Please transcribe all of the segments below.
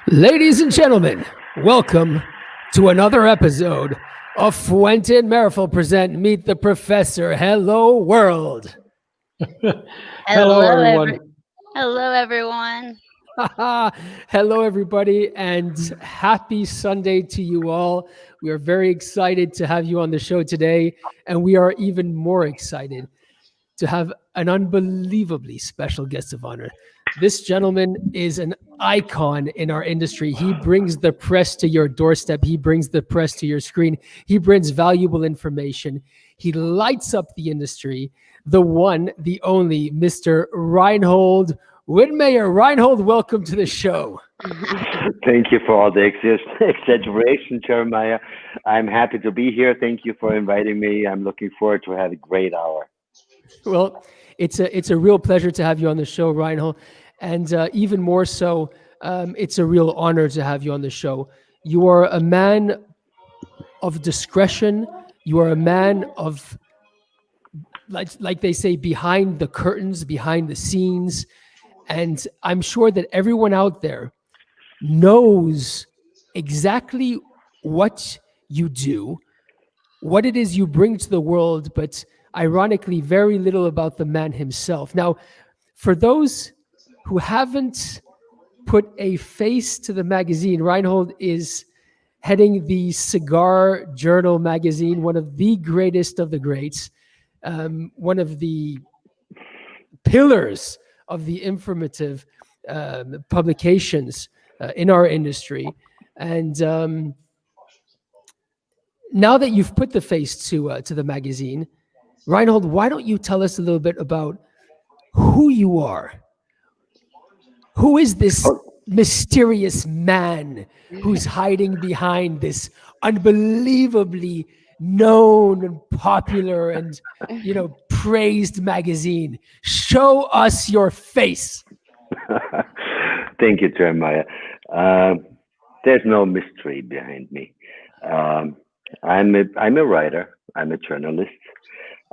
Ladies and gentlemen, welcome to another episode of Fuente and Marifel present Meet the Professor. Hello, world. Hello, everyone. Hello, everyone. Hello, everybody, and happy Sunday to you all. We are very excited to have you on the show today, and we are even more excited to have an unbelievably special guest of honor. This gentleman is an icon in our industry. He brings the press to your doorstep. He brings the press to your screen. He brings valuable information. He lights up the industry. The one, the only, Mr. Reinhold Widmayer. Reinhold, welcome to the show. Thank you for all the exaggeration, Jeremiah. I'm happy to be here. Thank you for inviting me. I'm looking forward to have a great hour. Well, it's a real pleasure to have you on the show, Reinhold. And even more so, it's a real honor to have you on the show. You are a man of discretion. You are a man of, like they say, behind the curtains, behind the scenes. And I'm sure that everyone out there knows exactly what you do, what it is you bring to the world, but ironically, very little about the man himself. Now, for those who haven't put a face to the magazine, Reinhold is heading the Cigar Journal magazine, one of the greatest of the greats, one of the pillars of the informative publications in our industry. And now that you've put the face to the magazine, Reinhold, why don't you tell us a little bit about who you are? Who is this mysterious man who's hiding behind this unbelievably known and popular and, praised magazine? Show us your face. Thank you, Jeremiah. There's no mystery behind me. I'm a writer. I'm a journalist.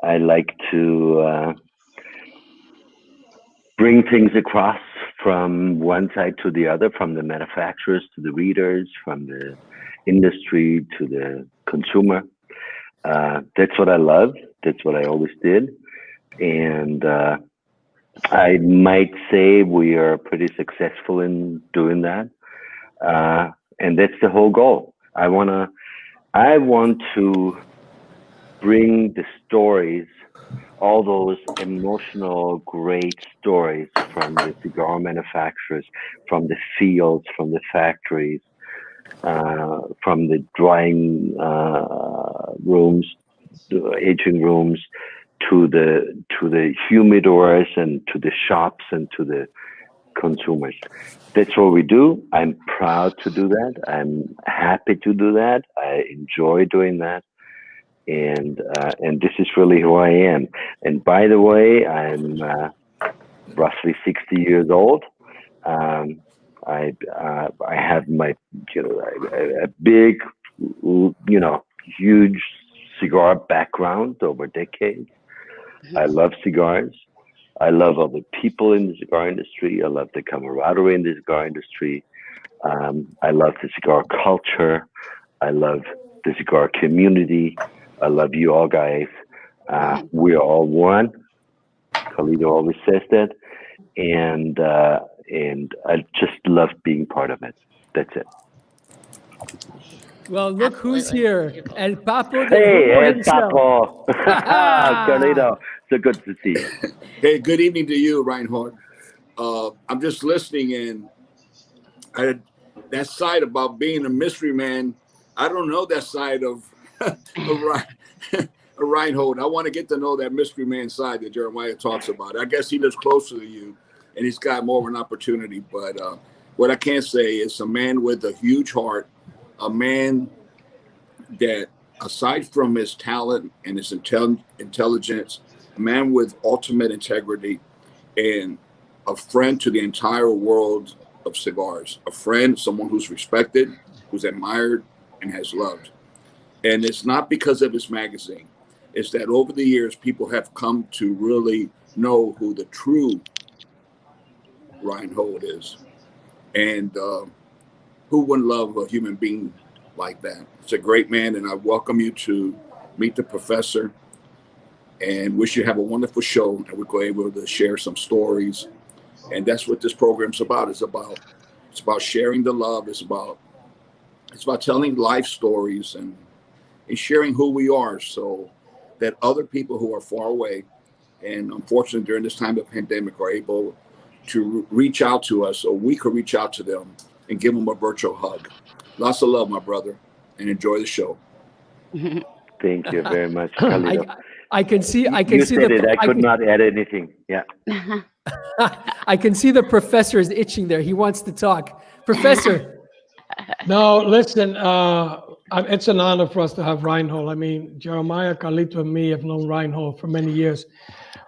I like to bring things across from one side to the other, from the manufacturers to the readers, from the industry to the consumer. That's what I love. That's what I always did. And I might say we are pretty successful in doing that. And that's the whole goal. I want to bring the stories, all those emotional, great stories from the cigar manufacturers, from the fields, from the factories, from the drying rooms, the aging rooms, to the humidors and to the shops and to the consumers. That's what we do. I'm proud to do that. I'm happy to do that. I enjoy doing that. And this is really who I am. And by the way, I'm roughly 60 years old. I have my a big huge cigar background over decades. I love cigars. I love all the people in the cigar industry. I love the camaraderie in the cigar industry. I love the cigar culture. I love the cigar community. I love you all guys. We're all one. Carlito always says that, and I just love being part of it. That's it. Well, look who's Absolutely. here. El Papo del Hey, Humo El himself. Papo, Carlito. So good to see you. Hey, good evening to you, Reinhold. I'm just listening, and that side about being a mystery man, I don't know that side of Reinhold. I want to get to know that mystery man side that Jeremiah talks about. I guess he lives closer to you, and he's got more of an opportunity. But what I can say is a man with a huge heart, a man that, aside from his talent and his intelligence, a man with ultimate integrity and a friend to the entire world of cigars. A friend, someone who's respected, who's admired, and has loved. And it's not because of his magazine. It's that over the years, people have come to really know who the true Reinhold is. And who wouldn't love a human being like that? It's a great man, and I welcome you to meet the professor and wish you have a wonderful show, and we're able to share some stories. And that's what this program's about. It's about sharing the love. It's about telling life stories and sharing who we are, so that other people who are far away and unfortunately during this time of pandemic are able to reach out to us, or we could reach out to them and give them a virtual hug. Lots of love, my brother, and enjoy the show. Thank you very much, Carlito. I can see You said it. I could not add anything. Yeah. I can see the professor is itching there. He wants to talk. Professor. No, listen, it's an honor for us to have Reinhold. I mean, Jeremiah, Carlito, and me have known Reinhold for many years.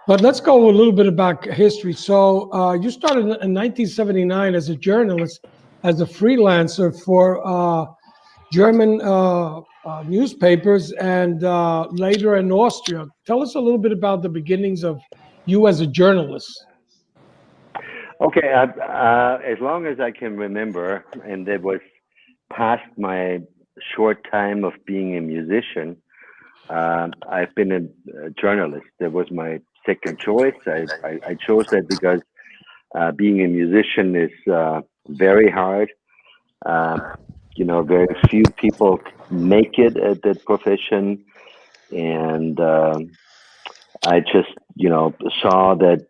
But let's go a little bit about history. So you started in 1979 as a journalist, as a freelancer for German newspapers, and later in Austria. Tell us a little bit about the beginnings of you as a journalist. Okay. As long as I can remember, and that was past my short time of being a musician, I've been a journalist. That was my second choice. I chose that because being a musician is very hard. Very few people make it at that profession, and I just saw that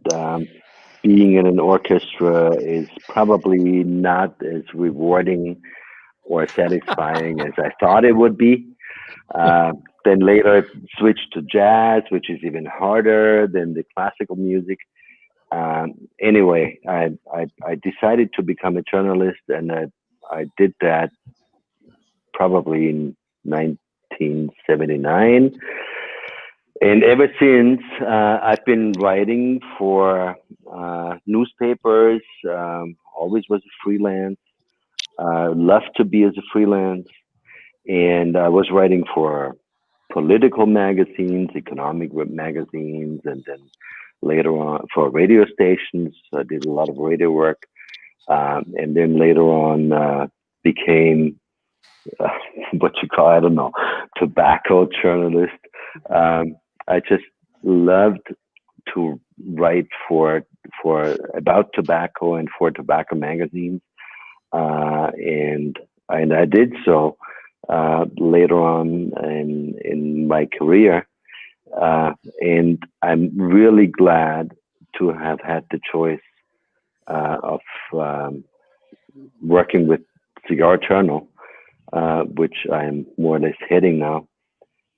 being in an orchestra is probably not as rewarding or satisfying as I thought it would be. Then later I switched to jazz, which is even harder than the classical music. Anyway, I decided to become a journalist, and I did that probably in 1979. And ever since, I've been writing for newspapers, always was a freelance, loved to be as a freelance. And I was writing for political magazines, economic magazines, and then later on for radio stations. I did a lot of radio work. And then later on became what you call, I don't know, tobacco journalist. I just loved to write for about tobacco and for tobacco magazines, and I did so later on in my career, and I'm really glad to have had the choice of working with Cigar Journal, which I'm more or less heading now.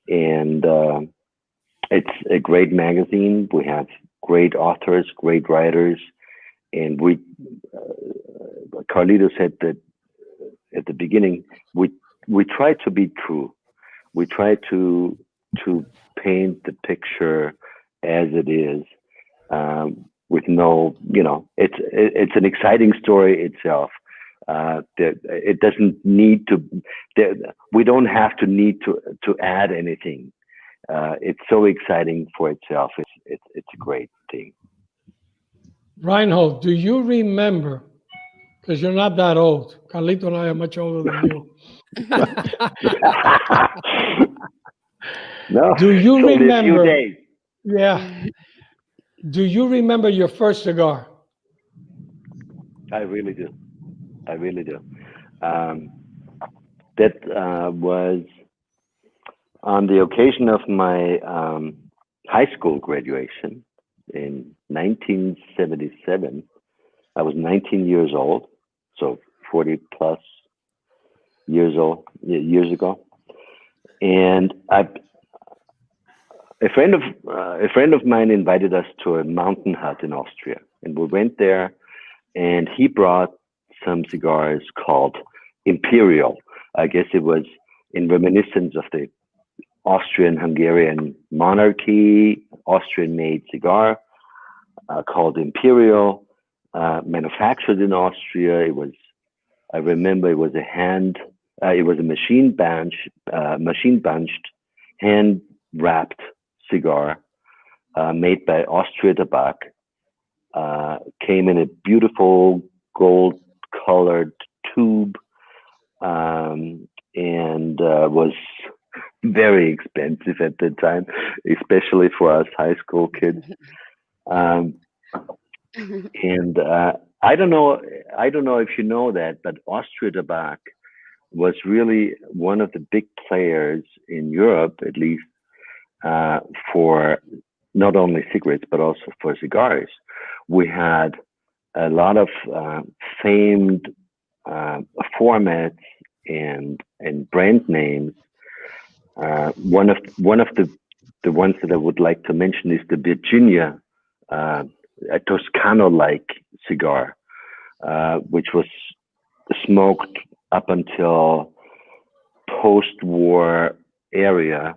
And it's a great magazine. We have great authors, great writers, and we Carlito said that at the beginning, we try to be true. We try to paint the picture as it is, with no, it's an exciting story itself. It doesn't need to. We don't have to need to add anything. It's so exciting for itself. It's a great thing. Reinhold, do you remember? Because you're not that old. Carlito and I are much older than you. No, Do you it's only a few remember? days. Yeah. Do you remember your first cigar? I really do. I really do. That was on the occasion of my high school graduation in 1977. I was 19 years old, so 40 plus years ago, and a friend of mine invited us to a mountain hut in Austria, and we went there, and he brought some cigars called Imperial. I guess it was in reminiscence of the Austrian-Hungarian monarchy, Austrian-made cigar called Imperial, manufactured in Austria. I remember it was it was a machine bunched, hand wrapped cigar made by Austria Tabak. Came in a beautiful gold colored tube, and was very expensive at the time, especially for us high school kids. And I don't know if you know that, but Austria Tabak was really one of the big players in Europe, at least, for not only cigarettes but also for cigars. We had a lot of famed formats and brand names. One of the ones that I would like to mention is the Virginia, a Toscano-like cigar, which was smoked up until post-war area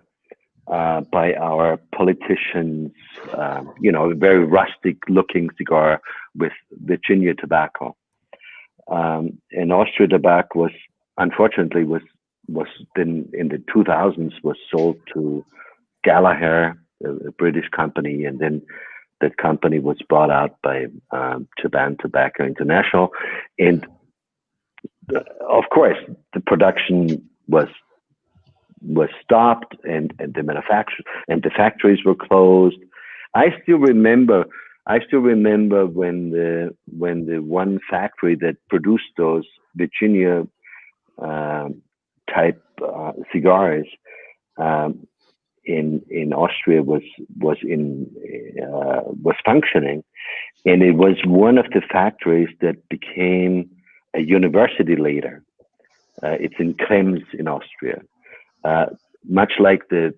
by our politicians. A very rustic-looking cigar with Virginia tobacco. And Austria Tabak was then in the 2000s was sold to Gallagher, a British company, and then that company was bought out by Japan Tobacco International, and of course the production was stopped, and the manufacture and the factories were closed. I still remember when the one factory that produced those Virginia type cigars in Austria was functioning, and it was one of the factories that became a university later. It's in Krems in Austria, much like the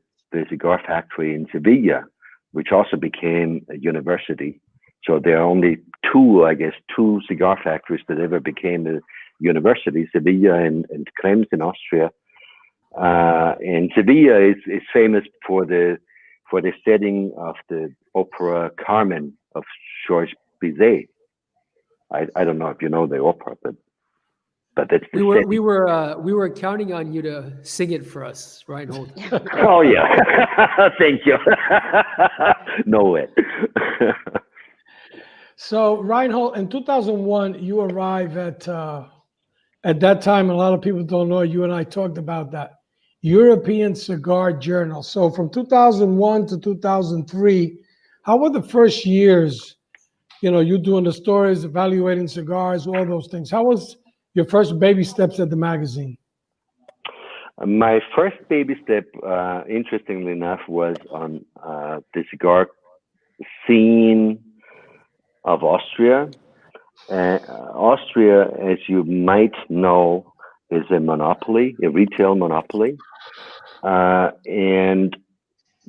cigar factory in Sevilla, which also became a university. So there are only two cigar factories that ever became a university: Sevilla and Krems in Austria. And Sevilla is famous for the setting of the opera Carmen of Georges Bizet. I don't know if you know the opera, but that's the setting. We were counting on you to sing it for us, Reinhold. Oh yeah, thank you. No way. So, Reinhold, in 2001, you arrive at that time, a lot of people don't know, you and I talked about that, European Cigar Journal. So from 2001 to 2003, how were the first years, you doing the stories, evaluating cigars, all those things? How was your first baby steps at the magazine? My first baby step, interestingly enough, was on the cigar scene of Austria. Austria, as you might know, is a monopoly, a retail monopoly. And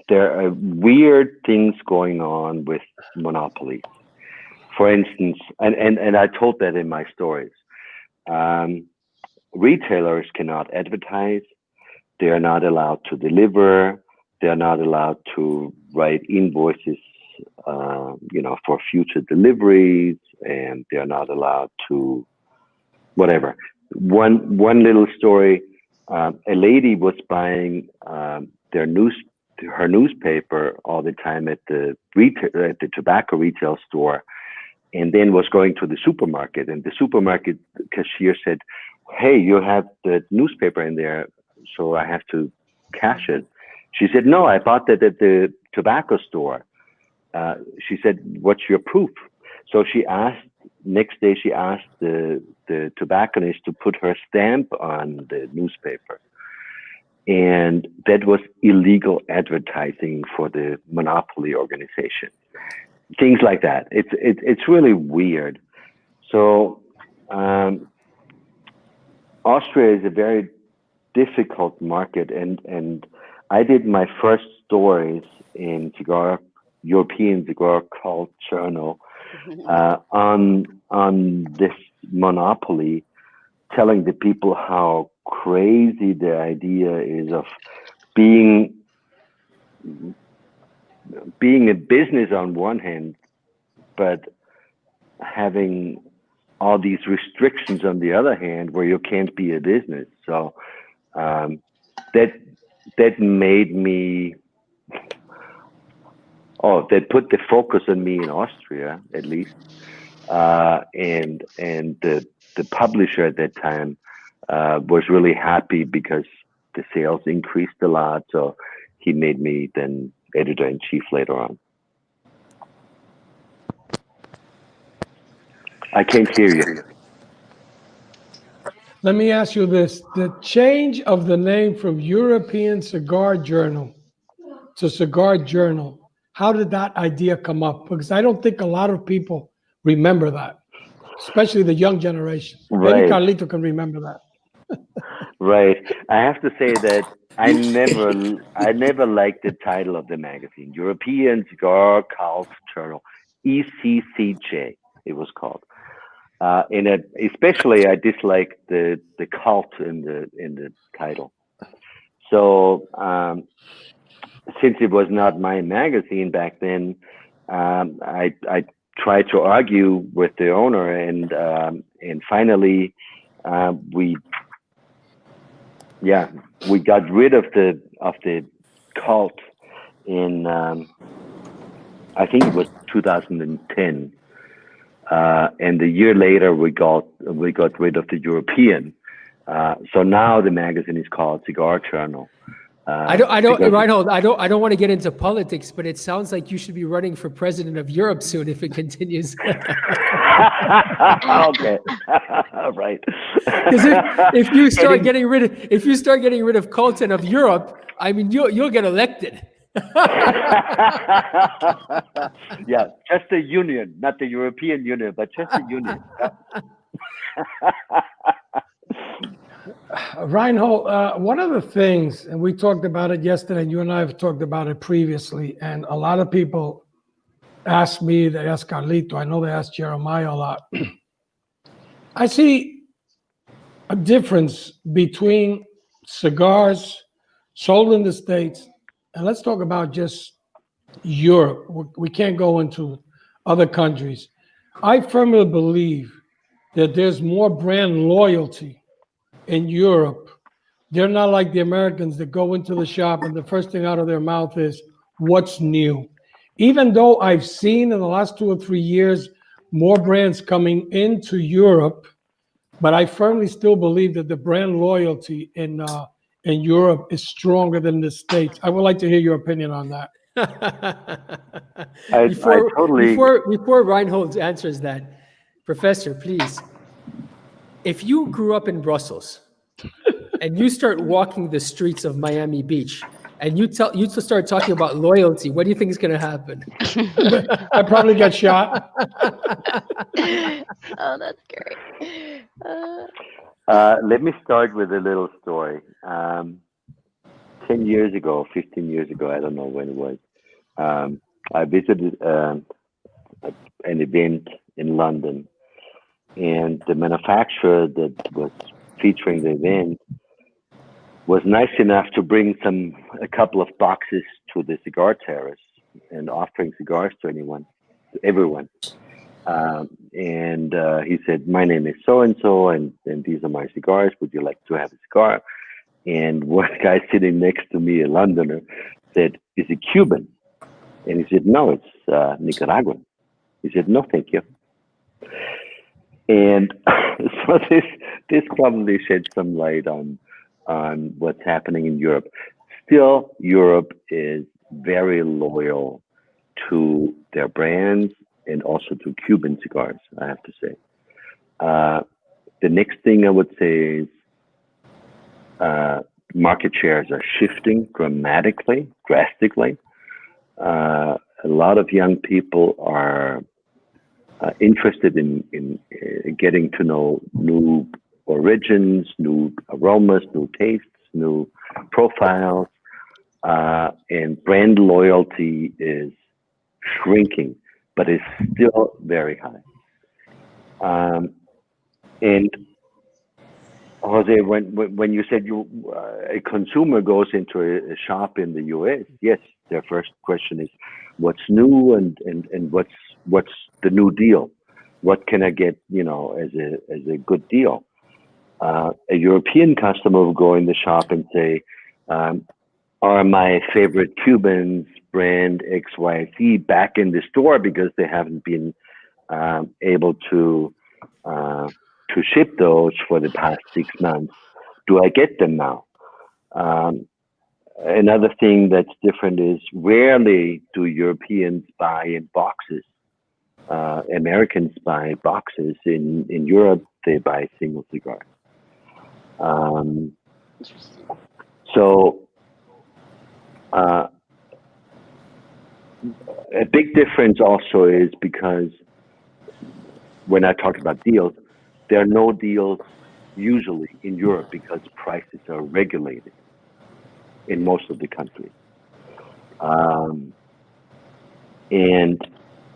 there are weird things going on with monopolies. For instance, and I told that in my stories. Retailers cannot advertise. They are not allowed to deliver. They are not allowed to write invoices, for future deliveries, and they are not allowed to whatever. One little story: a lady was buying her newspaper all the time at the tobacco retail store, and then was going to the supermarket, and the supermarket cashier said, "Hey, you have the newspaper in there, so I have to cash it." She said, "No, I bought that at the tobacco store." She said, "What's your proof?" So next day she asked the tobacconist to put her stamp on the newspaper. And that was illegal advertising for the monopoly organization. Things like that. It's really weird. So Austria is a very difficult market, and I did my first stories in European cigar called Journal on this monopoly, telling the people how crazy the idea is of being a business on one hand, but having all these restrictions on the other hand, where you can't be a business. So that made me, that put the focus on me in Austria, at least, and the publisher at that time was really happy because the sales increased a lot. So he made me then editor-in-chief later on. I can't hear you. Let me ask you this. The change of the name from European Cigar Journal to Cigar Journal, how did that idea come up? Because I don't think a lot of people remember that, especially the young generation. Maybe Right. Carlito can remember that. Right. I have to say that I never liked the title of the magazine, European Cigar Cult Journal, ECCJ. It was called. Especially I disliked the cult in the title. So since it was not my magazine back then, I tried to argue with the owner, and finally we got rid of the cult in I think it was 2010. And a year later, we got rid of the European. So now the magazine is called Cigar Journal. Reinhold, I don't want to get into politics, but it sounds like you should be running for president of Europe soon if it continues. Okay, right. Because if you start getting rid of Colton of Europe, I mean, you'll get elected. Yeah, just the union, not the European Union, but just the union. Reinhold, one of the things, and we talked about it yesterday, and you and I have talked about it previously, and a lot of people ask me, they ask Carlito, I know they ask Jeremiah a lot. I see a difference between cigars sold in the States, and let's talk about just Europe. We can't go into other countries. I firmly believe that there's more brand loyalty in Europe. They're not like the Americans that go into the shop and the first thing out of their mouth is, what's new? Even though I've seen in the last 2 or 3 years more brands coming into Europe, but I firmly still believe that the brand loyalty in Europe is stronger than the States. I would like to hear your opinion on that. Before Reinhold answers that, Professor, please, if you grew up in Brussels and you start walking the streets of Miami Beach and you start talking about loyalty, what do you think is going to happen? I probably get shot. Oh, that's great. Let me start with a little story. 10 years ago, 15 years ago, I don't know when it was, I visited an event in London, and the manufacturer that was featuring the event was nice enough to bring a couple of boxes to the cigar terrace and offering cigars to everyone. And he said, "My name is so and so, and these are my cigars. Would you like to have a cigar?" And one guy sitting next to me, a Londoner, said, "Is it Cuban?" And he said, "No, it's Nicaraguan." He said, "No, thank you." And so this probably sheds some light on what's happening in Europe. Still, Europe is very loyal to their brands and also to Cuban cigars, I have to say. The next thing I would say is market shares are shifting drastically. A lot of young people are interested in getting to know new origins, new aromas, new tastes, new profiles, and brand loyalty is shrinking, but it's still very high. And Jose, when you said a consumer goes into a shop in the U.S., yes, their first question is, "What's new and what's the new deal? What can I get, as a good deal?" A European customer will go in the shop and say, "Are my favorite Cubans brand XYZ back in the store because they haven't been able to ship those for the past 6 months? Do I get them now?" Another thing that's different is rarely do Europeans buy in boxes. Americans buy boxes. In Europe, they buy single cigars. So a big difference also is because when I talk about deals, there are no deals usually in Europe because prices are regulated in most of the countries.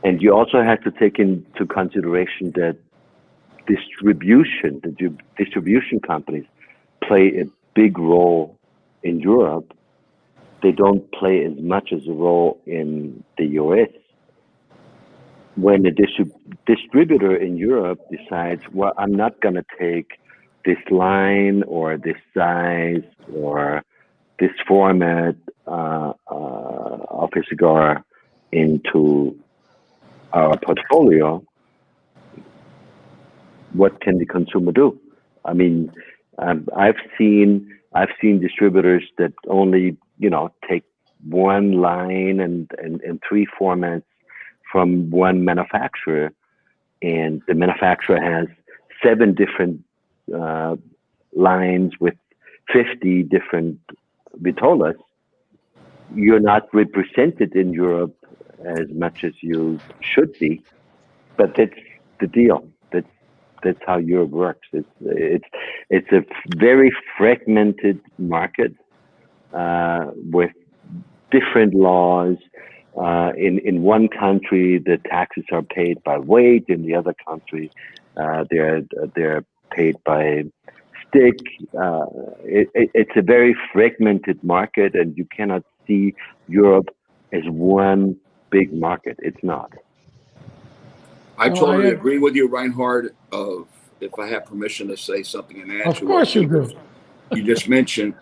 And you also have to take into consideration that the distribution companies play a big role in Europe. They don't play as much as a role in the US. When a distributor in Europe decides, "Well, I'm not going to take this line or this size or this format of a cigar into our portfolio," what can the consumer do? I mean, I've seen distributors that only take one line and 3 formats from one manufacturer, and the manufacturer has 7 different lines with 50 different vitolas. You're not represented in Europe as much as you should be, but that's the deal. That's how Europe works. It's a very fragmented market with different laws. In one country, the taxes are paid by weight. In the other country, they're paid by stick. It's a very fragmented market, and you cannot see Europe as one big market. It's not. I totally agree with you, Reinhold. If I have permission to say something and add to it. Of course you do. You just mentioned,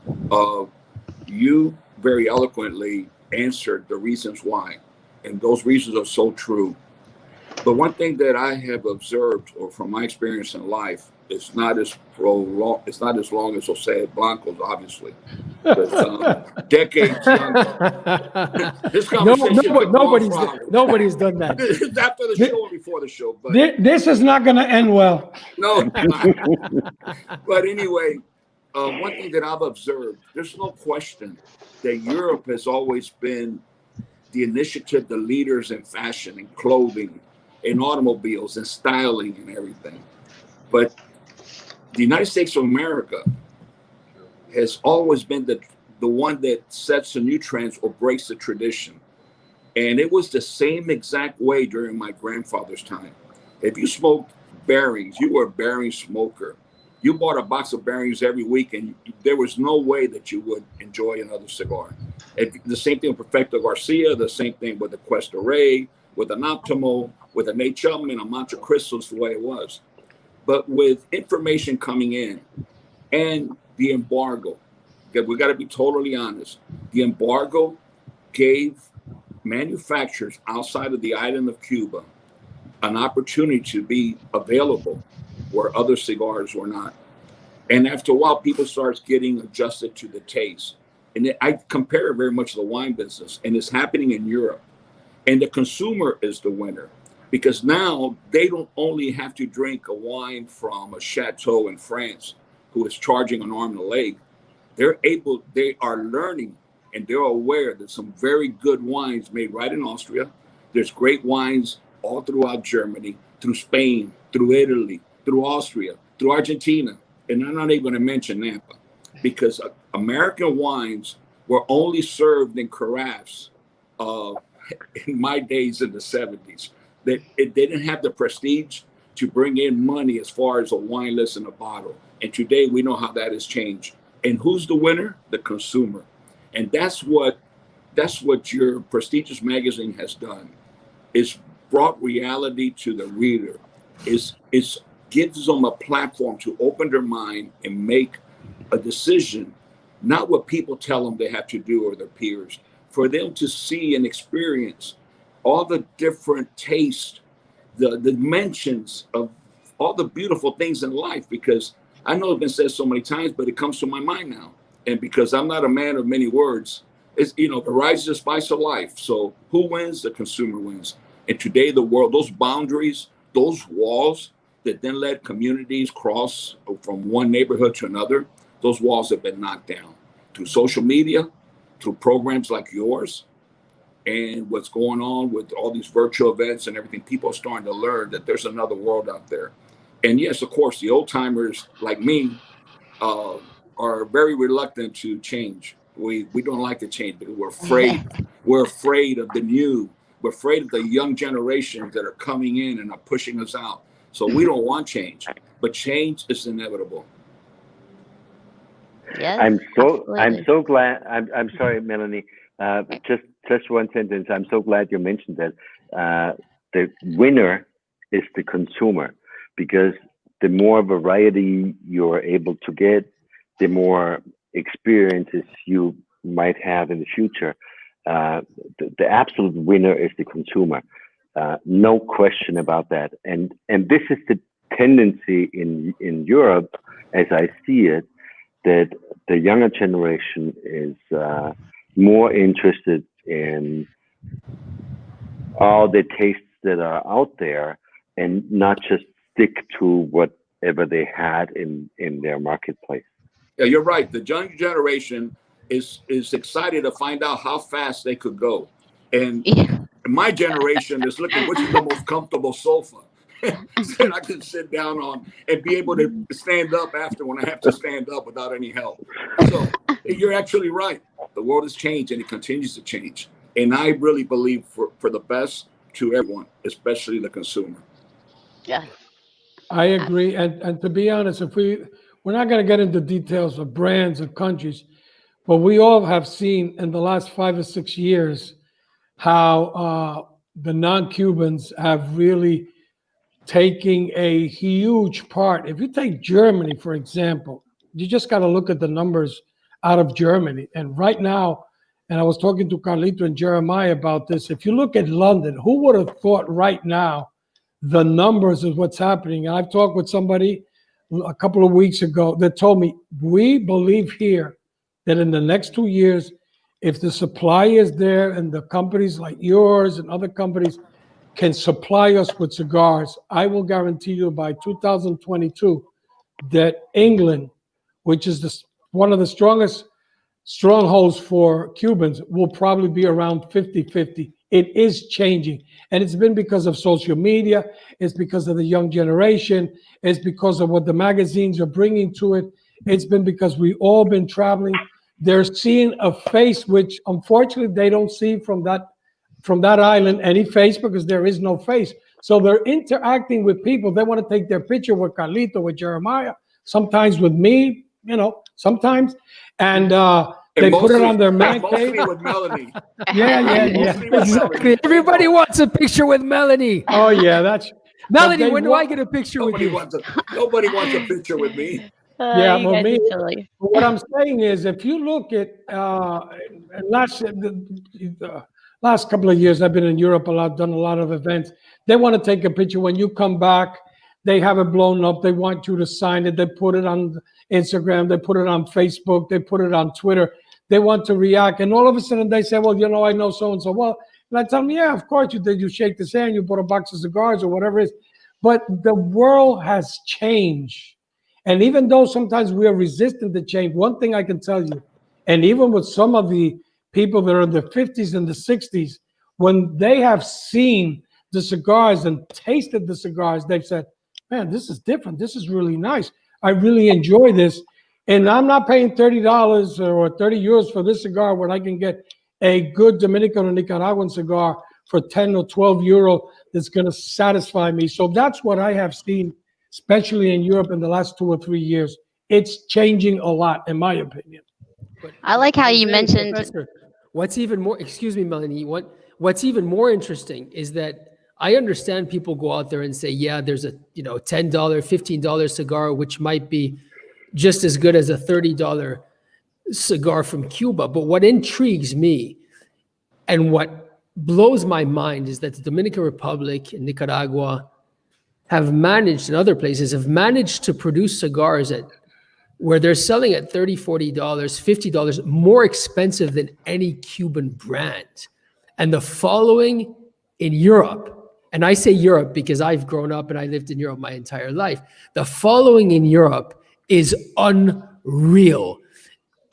you very eloquently answered the reasons why, and those reasons are so true. But one thing that I have observed, or from my experience in life, it's not as long as Jose Blanco's, obviously. Decades younger. This conversation nobody's done that. It's after the show or before the show. But this is not going to end well. No. But anyway, one thing that I've observed, there's no question that Europe has always been the initiative, the leaders in fashion and clothing, in automobiles and styling and everything. But the United States of America has always been the one that sets the new trends or breaks the tradition. And it was the same exact way during my grandfather's time. If you smoked bearings, you were a bearing smoker. You bought a box of bearings every week, and there was no way that you would enjoy another cigar. The same thing with Perfecto Garcia, the same thing with the Cuesta Rey, with an Optimo, with a Nate Chapman, a Mantra Crystals, the way it was. But with information coming in and the embargo, we got to be totally honest. The embargo gave manufacturers outside of the island of Cuba an opportunity to be available where other cigars were not. And after a while, people start getting adjusted to the taste. And I compare it very much to the wine business, and it's happening in Europe. And the consumer is the winner, because now they don't only have to drink a wine from a chateau in France who is charging an arm and a leg. They are learning, and they're aware that some very good wines made right in Austria. There's great wines all throughout Germany, through Spain, through Italy, through Austria, through Argentina. And I'm not even going to mention Napa, because American wines were only served in carafes in my days in the 70s. They didn't have the prestige to bring in money as far as a wine list and a bottle. And today we know how that has changed. And who's the winner? The consumer. And that's what your prestigious magazine has done. It's brought reality to the reader. It's gives them a platform to open their mind and make a decision, not what people tell them they have to do or their peers, for them to see and experience all the different tastes, the dimensions of all the beautiful things in life. Because I know it's been said so many times, but it comes to my mind now. And because I'm not a man of many words, it's, the rise is the spice of life. So who wins? The consumer wins. And today, the world, those boundaries, those walls that then let communities cross from one neighborhood to another, those walls have been knocked down through social media, through programs like yours, and what's going on with all these virtual events and everything. People are starting to learn that there's another world out there. And yes, of course, the old timers like me are very reluctant to change. We don't like to change because we're afraid. We're afraid of the new. We're afraid of the young generations that are coming in and are pushing us out. So we don't want change, but change is inevitable. Yes, I'm absolutely. so glad. I'm sorry, Melanie. Just one sentence. I'm so glad you mentioned that. The winner is the consumer, because the more variety you're able to get, the more experiences you might have in the future. The absolute winner is the consumer. No question about that. And this is the tendency in Europe, as I see it, that the younger generation is more interested in all the tastes that are out there, and not just stick to whatever they had in their marketplace. Yeah, you're right. The young generation is excited to find out how fast they could go. And Yeah. my generation is looking, which is the most comfortable sofa that I can sit down on and be able to stand up after when I have to stand up without any help. So you're actually right. The world has changed, and it continues to change. And I really believe for the best to everyone, especially the consumer. Yeah. I agree. And to be honest, we're not going to get into details of brands and countries, but we all have seen in the last 5 or 6 years how the non-Cubans have really taking a huge part. If you take Germany, for example, you just got to look at the numbers out of Germany. And right now, and I was talking to Carlito and Jeremiah about this, if you look at London, who would have thought right now the numbers of what's happening? And I've talked with somebody a couple of weeks ago that told me, we believe here that in the next 2 years, if the supply is there and the companies like yours and other companies can supply us with cigars, I will guarantee you by 2022 that England, which is one of the strongest strongholds for Cubans, will probably be around 50-50. It is changing. And it's been because of social media. It's because of the young generation. It's because of what the magazines are bringing to it. It's been because we've all been traveling. They're seeing a face which, unfortunately, they don't see from that island any face, because there is no face. So they're interacting with people. They want to take their picture with Carlito, with Jeremiah, sometimes with me, sometimes. And they put it on their man mostly cave. with Melanie. Yeah. Mostly with Exactly. Melanie. Everybody wants a picture with Melanie. Oh, yeah, that's... Melanie, they when do I get a picture with Nobody you? nobody wants a picture with me. Yeah, You well, guys me, are silly. what I'm saying is, if you look at the last couple of years, I've been in Europe a lot, done a lot of events. They want to take a picture when you come back. They have it blown up. They want you to sign it. They put it on Instagram. They put it on Facebook. They put it on Twitter. They want to react, and all of a sudden they say, "Well, I know so and so well." And I tell them, "Yeah, of course you did. You shake the hand. You bought a box of cigars or whatever it is." But the world has changed. And even though sometimes we are resistant to change, one thing I can tell you, and even with some of the people that are in the 50s and the 60s, when they have seen the cigars and tasted the cigars, they've said, man, this is different. This is really nice. I really enjoy this. And I'm not paying $30 or 30 euros for this cigar when I can get a good Dominican or Nicaraguan cigar for 10 or 12 euro that's going to satisfy me. So that's what I have seen, especially in Europe in the last 2 or 3 years. It's changing a lot, in my opinion. I like how you Jose, mentioned. Professor, what's even more, excuse me, Melanie, what's even more interesting is that I understand people go out there and say, yeah, there's a $10, $15 cigar, which might be just as good as a $30 cigar from Cuba. But what intrigues me and what blows my mind is that the Dominican Republic and Nicaragua have managed, and other places have managed to produce cigars where they're selling at $30, $40, $50 more expensive than any Cuban brand. And the following in Europe, and I say Europe because I've grown up and I lived in Europe my entire life, the following in Europe is unreal.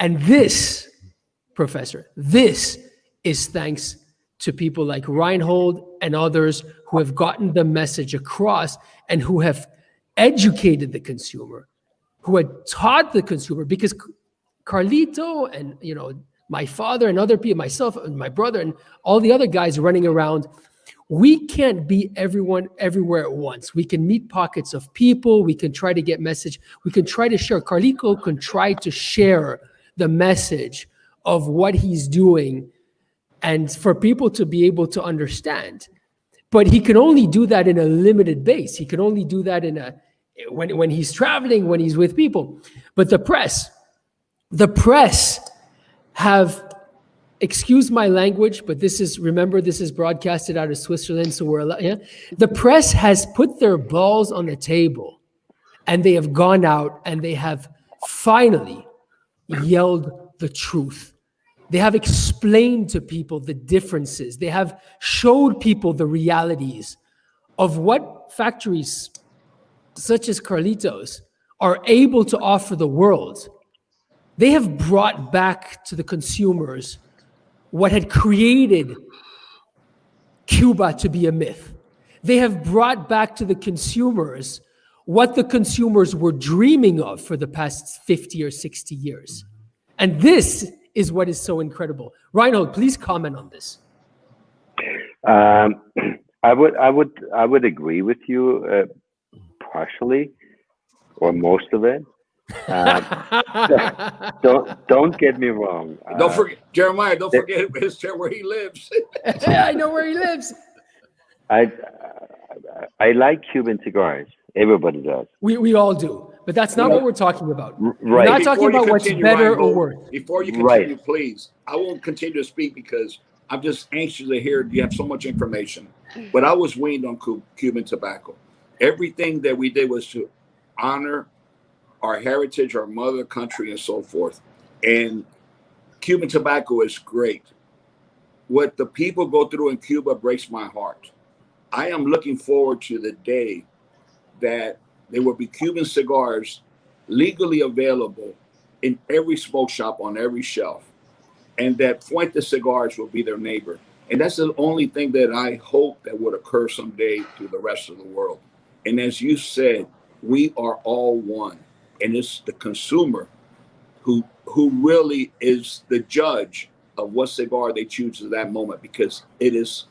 And this, Professor, this is thanks to people like Reinhold and others who have gotten the message across and who have educated the consumer, who had taught the consumer, because Carlito and my father and other people, myself and my brother and all the other guys running around, we can't be everyone everywhere at once. We can meet pockets of people. We can try to get message. We can try to share. Carlito can try to share the message of what he's doing and for people to be able to understand. But he can only do that in a limited base. He can only do that when he's traveling, when he's with people. But the press have, excuse my language, but this is broadcasted out of Switzerland, so the press has put their balls on the table, and they have gone out and they have finally yelled the truth. They have explained to people the differences. They have showed people the realities of what factories such as Carlitos are able to offer the world. They have brought back to the consumers what had created Cuba to be a myth. They have brought back to the consumers what the consumers were dreaming of for the past 50 or 60 years. And this is what is so incredible. Reinhold, please comment on this. I would agree with you partially, or most of it. Don't get me wrong. Don't forget, Jeremiah. Don't forget where he lives. I know where he lives. I like Cuban cigars. Everybody does. We all do, but that's not what we're talking about. Right. We're not talking about what's better or Reinhold, worse. Before you continue, please, I won't continue to speak because I'm just anxious to hear. You have so much information, but I was weaned on Cuban tobacco. Everything that we did was to honor our heritage, our mother country, and so forth. And Cuban tobacco is great. What the people go through in Cuba breaks my heart. I am looking forward to the day that there will be Cuban cigars legally available in every smoke shop on every shelf, and that Fuente Cigars will be their neighbor. And that's the only thing that I hope that would occur someday to the rest of the world. And as you said, we are all one. And it's the consumer who really is the judge of what cigar they choose at that moment, because it is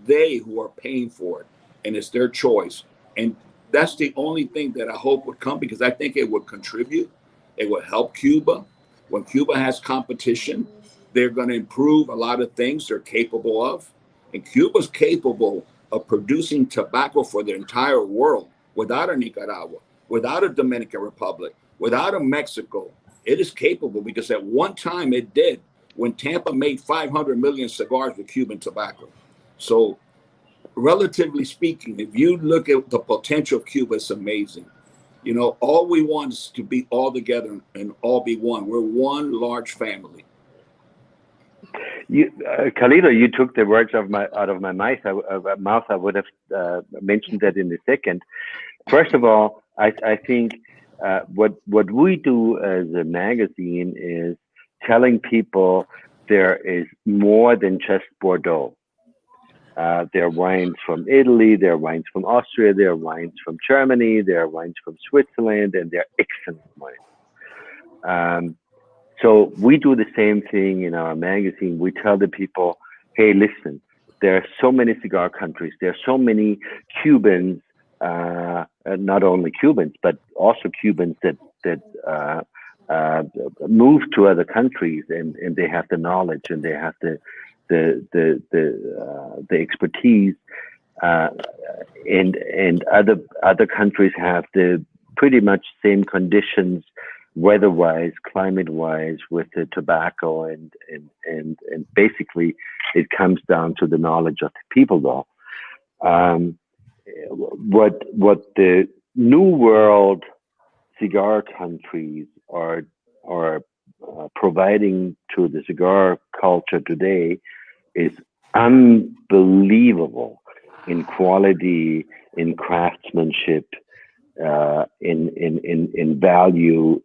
they who are paying for it. and it's their choice. And that's the only thing that I hope would come, because I think it would contribute. It would help Cuba. When Cuba has competition, they're going to improve a lot of things they're capable of. And Cuba's capable of producing tobacco for the entire world without a Nicaragua, without a Dominican Republic, without a Mexico. It is capable, because at one time it did, when Tampa made 500 million cigars with Cuban tobacco. So relatively speaking, if you look at the potential of Cuba, it's amazing. You know, all we want is to be all together and all be one. We're one large family. Carlito, you took the words out of my mouth. I would have mentioned that in a second. First of all, I think what we do as a magazine is telling people there is more than just Bordeaux. There are wines from Italy, there are wines from Austria, there are wines from Germany, there are wines from Switzerland, and they're excellent wines. So we do the same thing in our magazine. We tell the people, hey, listen, there are so many cigar countries. There are so many Cubans, not only Cubans, but also Cubans that move to other countries, and they have the knowledge and they have the expertise, and other countries have the pretty much same conditions, weather-wise, climate-wise, with the tobacco, and basically it comes down to the knowledge of the people, though. What the New World cigar countries are providing to the cigar culture today is unbelievable in quality, in craftsmanship, in value.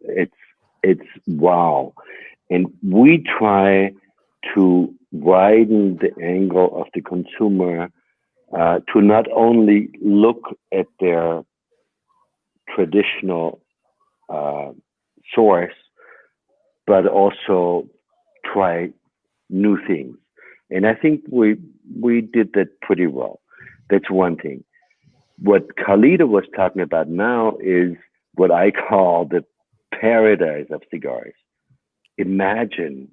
It's wow. And we try to widen the angle of the consumer to not only look at their traditional source, but also try new things. And I think we did that pretty well. That's one thing. What Carlito was talking about now is what I call the paradise of cigars. Imagine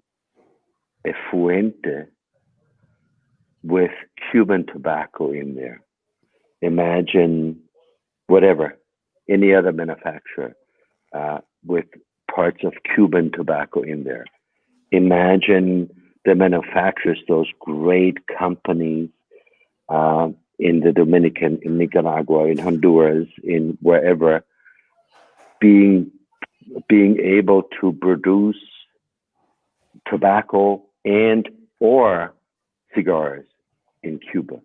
a Fuente with Cuban tobacco in there. Imagine whatever, any other manufacturer with parts of Cuban tobacco in there. Imagine the manufacturers, those great companies in the Dominican, in Nicaragua, in Honduras, in wherever, being able to produce tobacco and or cigars in Cuba.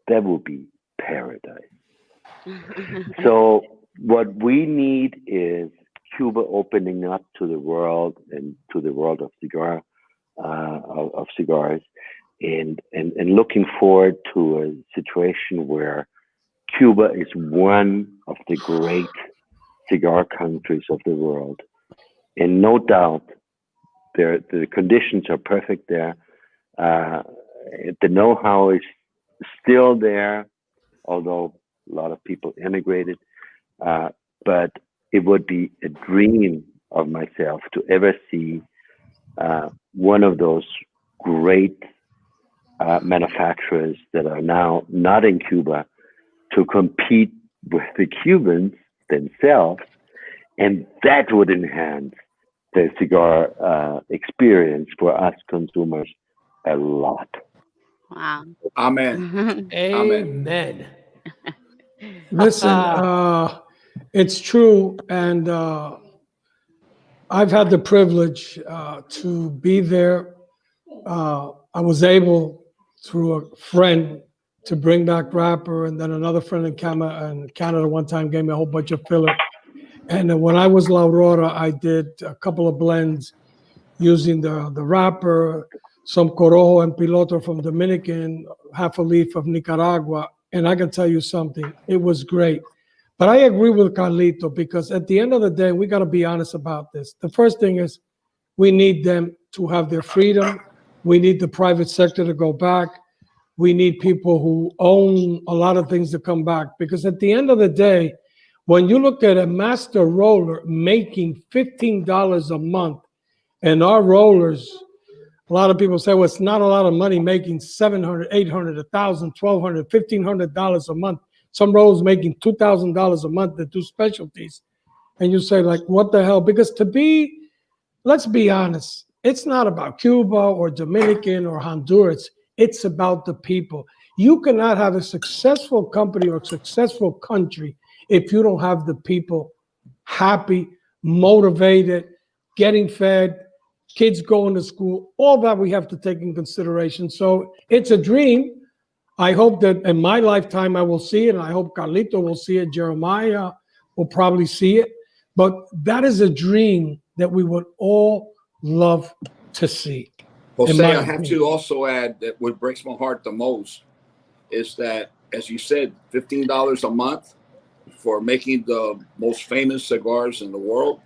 That would be paradise. So what we need is Cuba opening up to the world and to the world of cigars, and looking forward to a situation where Cuba is one of the great cigar countries of the world. And no doubt, the conditions are perfect there. The know-how is still there, although a lot of people emigrated. But it would be a dream of myself to ever see one of those great manufacturers that are now not in Cuba to compete with the Cubans themselves, and that would enhance the cigar experience for us consumers a lot. Wow. Amen. Amen. Listen, it's true, and I've had the privilege to be there. I was able, through a friend, to bring back wrapper, and then another friend in Canada one time gave me a whole bunch of filler. And when I was La Aurora, I did a couple of blends using the wrapper, some Corojo and Piloto from Dominican, half a leaf of Nicaragua. And I can tell you something, it was great. But I agree with Carlito, because at the end of the day, we got to be honest about this. The first thing is we need them to have their freedom. We need the private sector to go back. We need people who own a lot of things to come back. Because at the end of the day, when you look at a master roller making $15 a month, and our rollers, a lot of people say, well, it's not a lot of money making $700, $800, $1,000, $1,200, $1,500 a month. Some rollers making $2,000 a month that do specialties. And you say, like, what the hell? Because let's be honest, it's not about Cuba or Dominican or Honduras. It's about the people. You cannot have a successful company or a successful country if you don't have the people happy, motivated, getting fed, kids going to school. All that we have to take in consideration. So it's a dream. I hope that in my lifetime I will see it, and I hope Carlito will see it. Jeremiah will probably see it. But that is a dream that we would all love to see. Jose, I have to also add that what breaks my heart the most is that, as you said, $15 a month for making the most famous cigars in the world.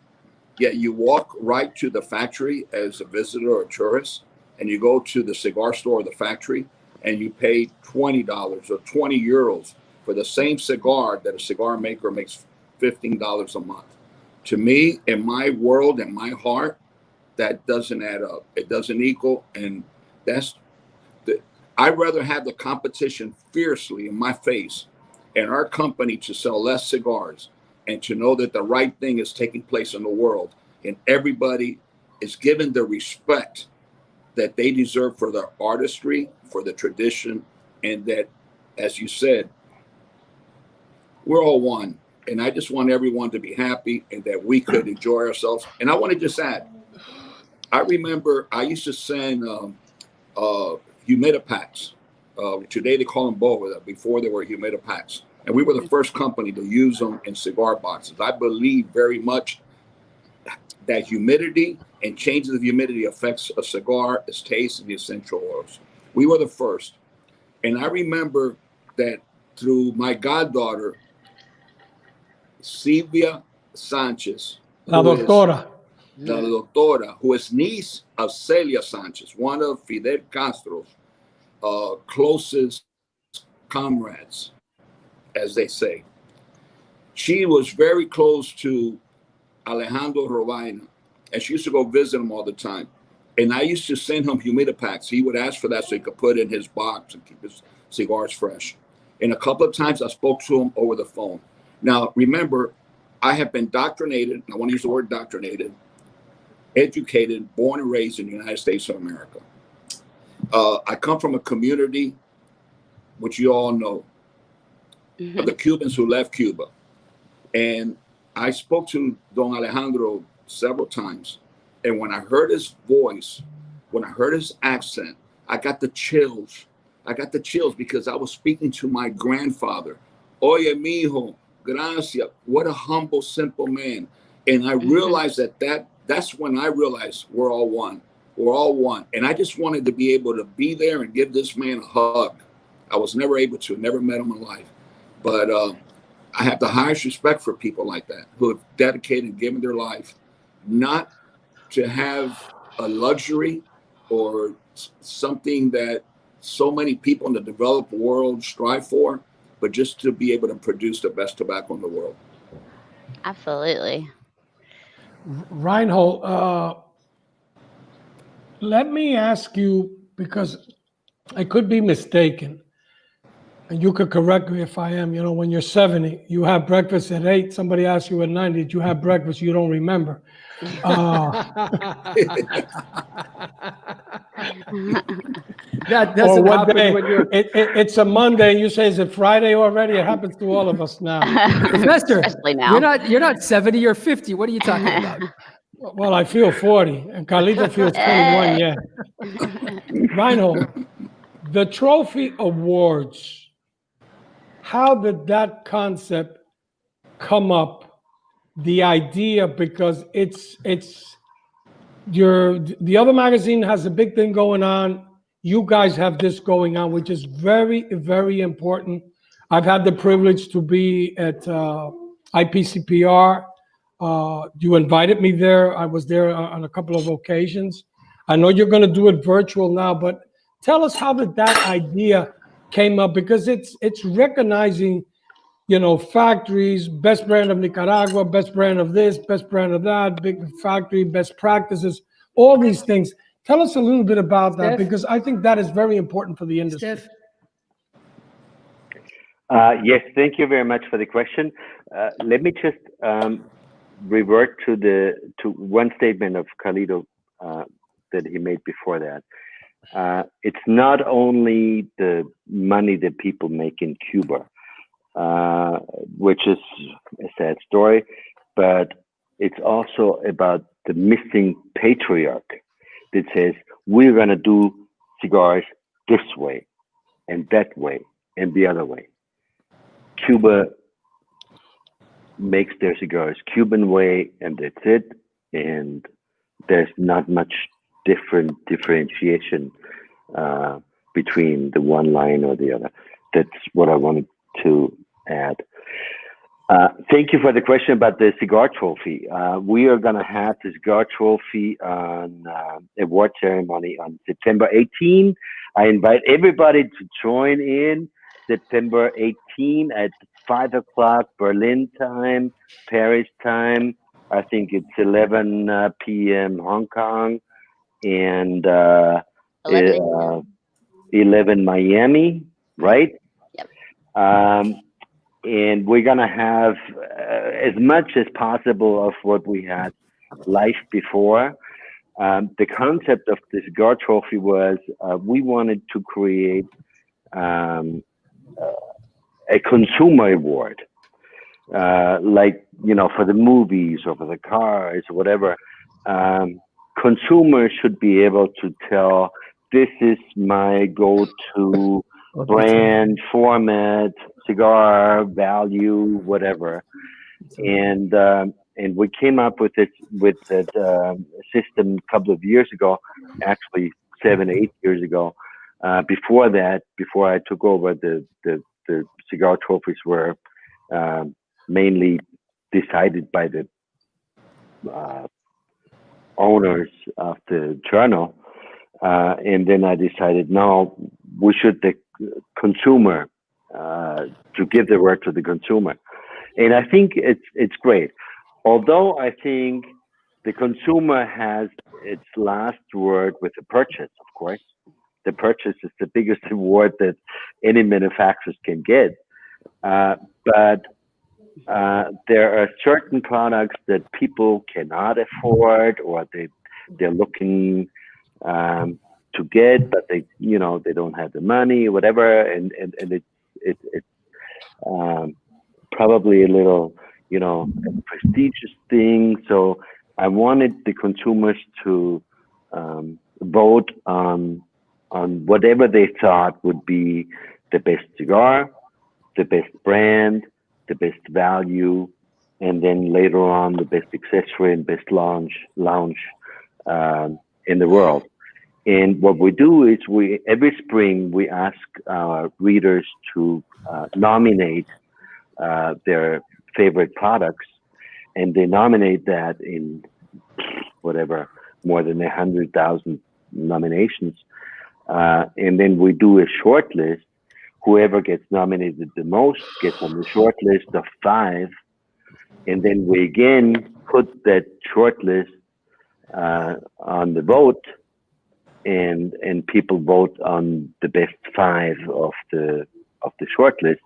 Yet you walk right to the factory as a visitor or a tourist, and you go to the cigar store or the factory, and you pay $20 or 20 euros for the same cigar that a cigar maker makes $15 a month. To me, in my world, in my heart, that doesn't add up. It doesn't equal, and I'd rather have the competition fiercely in my face and our company to sell less cigars and to know that the right thing is taking place in the world and everybody is given the respect that they deserve for their artistry, for the tradition, and that, as you said, we're all one. And I just want everyone to be happy and that we could enjoy ourselves. And I want to just add, I remember I used to send humidipacks. Today they call them boa. Before they were humidipacks. And we were the first company to use them in cigar boxes. I believe very much that humidity and changes of humidity affects a cigar, its taste, and the essential oils. We were the first. And I remember that through my goddaughter, Silvia Sanchez, La doctora. La doctora, who is niece of Celia Sanchez, one of Fidel Castro's closest comrades, as they say. She was very close to Alejandro Robaina, and she used to go visit him all the time. And I used to send him humidipacks. He would ask for that so he could put it in his box and keep his cigars fresh. And a couple of times I spoke to him over the phone. Now, remember, I have been doctrinated, I want to use the word doctrinated, educated, born and raised in the United States of America. I come from a community, which you all know, of the Cubans who left Cuba. And I spoke to Don Alejandro several times. And when I heard his voice, when I heard his accent, I got the chills. I got the chills because I was speaking to my grandfather. Oye, mijo, gracias. What a humble, simple man. And I realized that's when I realized we're all one. We're all one. And I just wanted to be able to be there and give this man a hug. I was never able to, never met him in life. But I have the highest respect for people like that who have dedicated and given their life, not to have a luxury or something that so many people in the developed world strive for, but just to be able to produce the best tobacco in the world. Absolutely. Reinhold, let me ask you, because I could be mistaken, and you could correct me if I am. You know, when you're 70, you have breakfast at 8. Somebody asks you at 9, did you have breakfast? You don't remember. That doesn't happen when you're it's a Monday and you say, is it Friday already? It happens to all of us now. Professor. Especially now. You're not 70 or 50. What are you talking about? Well, I feel 40 and Carlito feels 21. Yeah. Reinhold, the trophy awards, how did that concept come up? The idea, because the other magazine has a big thing going on. You guys have this going on, which is very, very important. I've had the privilege to be at IPCPR. You invited me there. I was there on a couple of occasions. I know you're going to do it virtual now, but tell us, how did that idea came up, because it's recognizing, factories, best brand of Nicaragua, best brand of this, best brand of that, big factory, best practices, all these things. Tell us a little bit about that, Steph? because I think that is very important for the industry. Steph, Yes, thank you very much for the question. Let me just revert to one statement of Carlito that he made before that. It's not only the money that people make in Cuba, which is a sad story, but it's also about the missing patriarch that says we're going to do cigars this way and that way and the other way. Cuba makes their cigars Cuban way, and that's it. And there's not much differentiation between the one line or the other. That's what I wanted to add. Thank you for the question about the cigar trophy. We are going to have the cigar trophy on award ceremony on September 18. I invite everybody to join in September 18 at 5 o'clock Berlin time, Paris time. I think it's 11 p.m. Hong Kong, and 11 11 Miami, right? Yep. And we're gonna have as much as possible of what we had live before. The concept of the cigar trophy was we wanted to create a consumer award, like for the movies or for the cars or whatever. Consumers should be able to tell, this is my go-to brand, format, cigar, value, whatever. And we came up with that system a couple of years ago, actually 7-8 years ago. Before I took over, the cigar trophies were mainly decided by the owners of the journal. And then I decided, no, we should the consumer to give the word to the consumer, and I think it's great. Although I think the consumer has its last word with the purchase. Of course, the purchase is the biggest award that any manufacturers can get. But there are certain products that people cannot afford, or they're looking to get, but they don't have the money, whatever, and it's probably a little a prestigious thing. So I wanted the consumers to vote on whatever they thought would be the best cigar, the best brand, the best value, and then later on the best accessory and best lounge in the world. And what we do is every spring we ask our readers to nominate their favorite products, and they nominate that in whatever, more than 100,000 nominations. And then we do a short list. Whoever gets nominated the most gets on the short list of 5. And then we again put that short list on the vote, and people vote on the best 5 of the short list.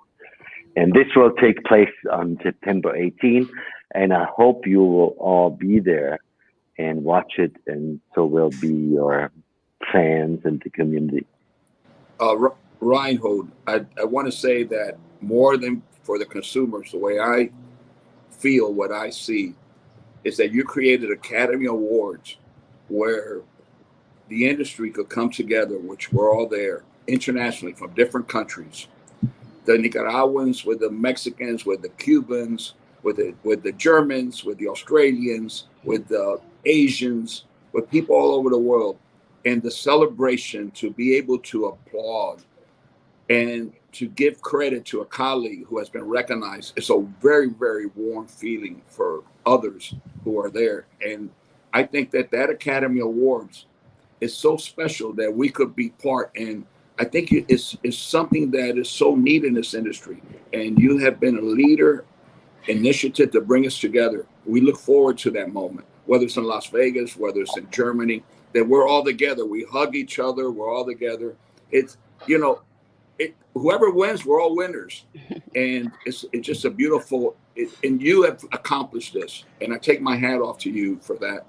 And this will take place on September 18, and I hope you will all be there and watch it, and so will be your fans and the community. Reinhold, I want to say that more than for the consumers, the way I feel, what I see, is that you created Academy Awards where the industry could come together, which we're all there internationally from different countries. The Nicaraguans with the Mexicans, with the Cubans, with the Germans, with the Australians, with the Asians, with people all over the world. And the celebration, to be able to applaud and to give credit to a colleague who has been recognized, it's a very, very warm feeling for others who are there. And I think that Academy Awards is so special that we could be part. And I think it's something that is so neat in this industry, and you have been a leader initiative to bring us together. We look forward to that moment, whether it's in Las Vegas, whether it's in Germany, that we're all together. We hug each other. We're all together. It's, you know, whoever wins, we're all winners. And it's just a beautiful, and you have accomplished this. And I take my hat off to you for that.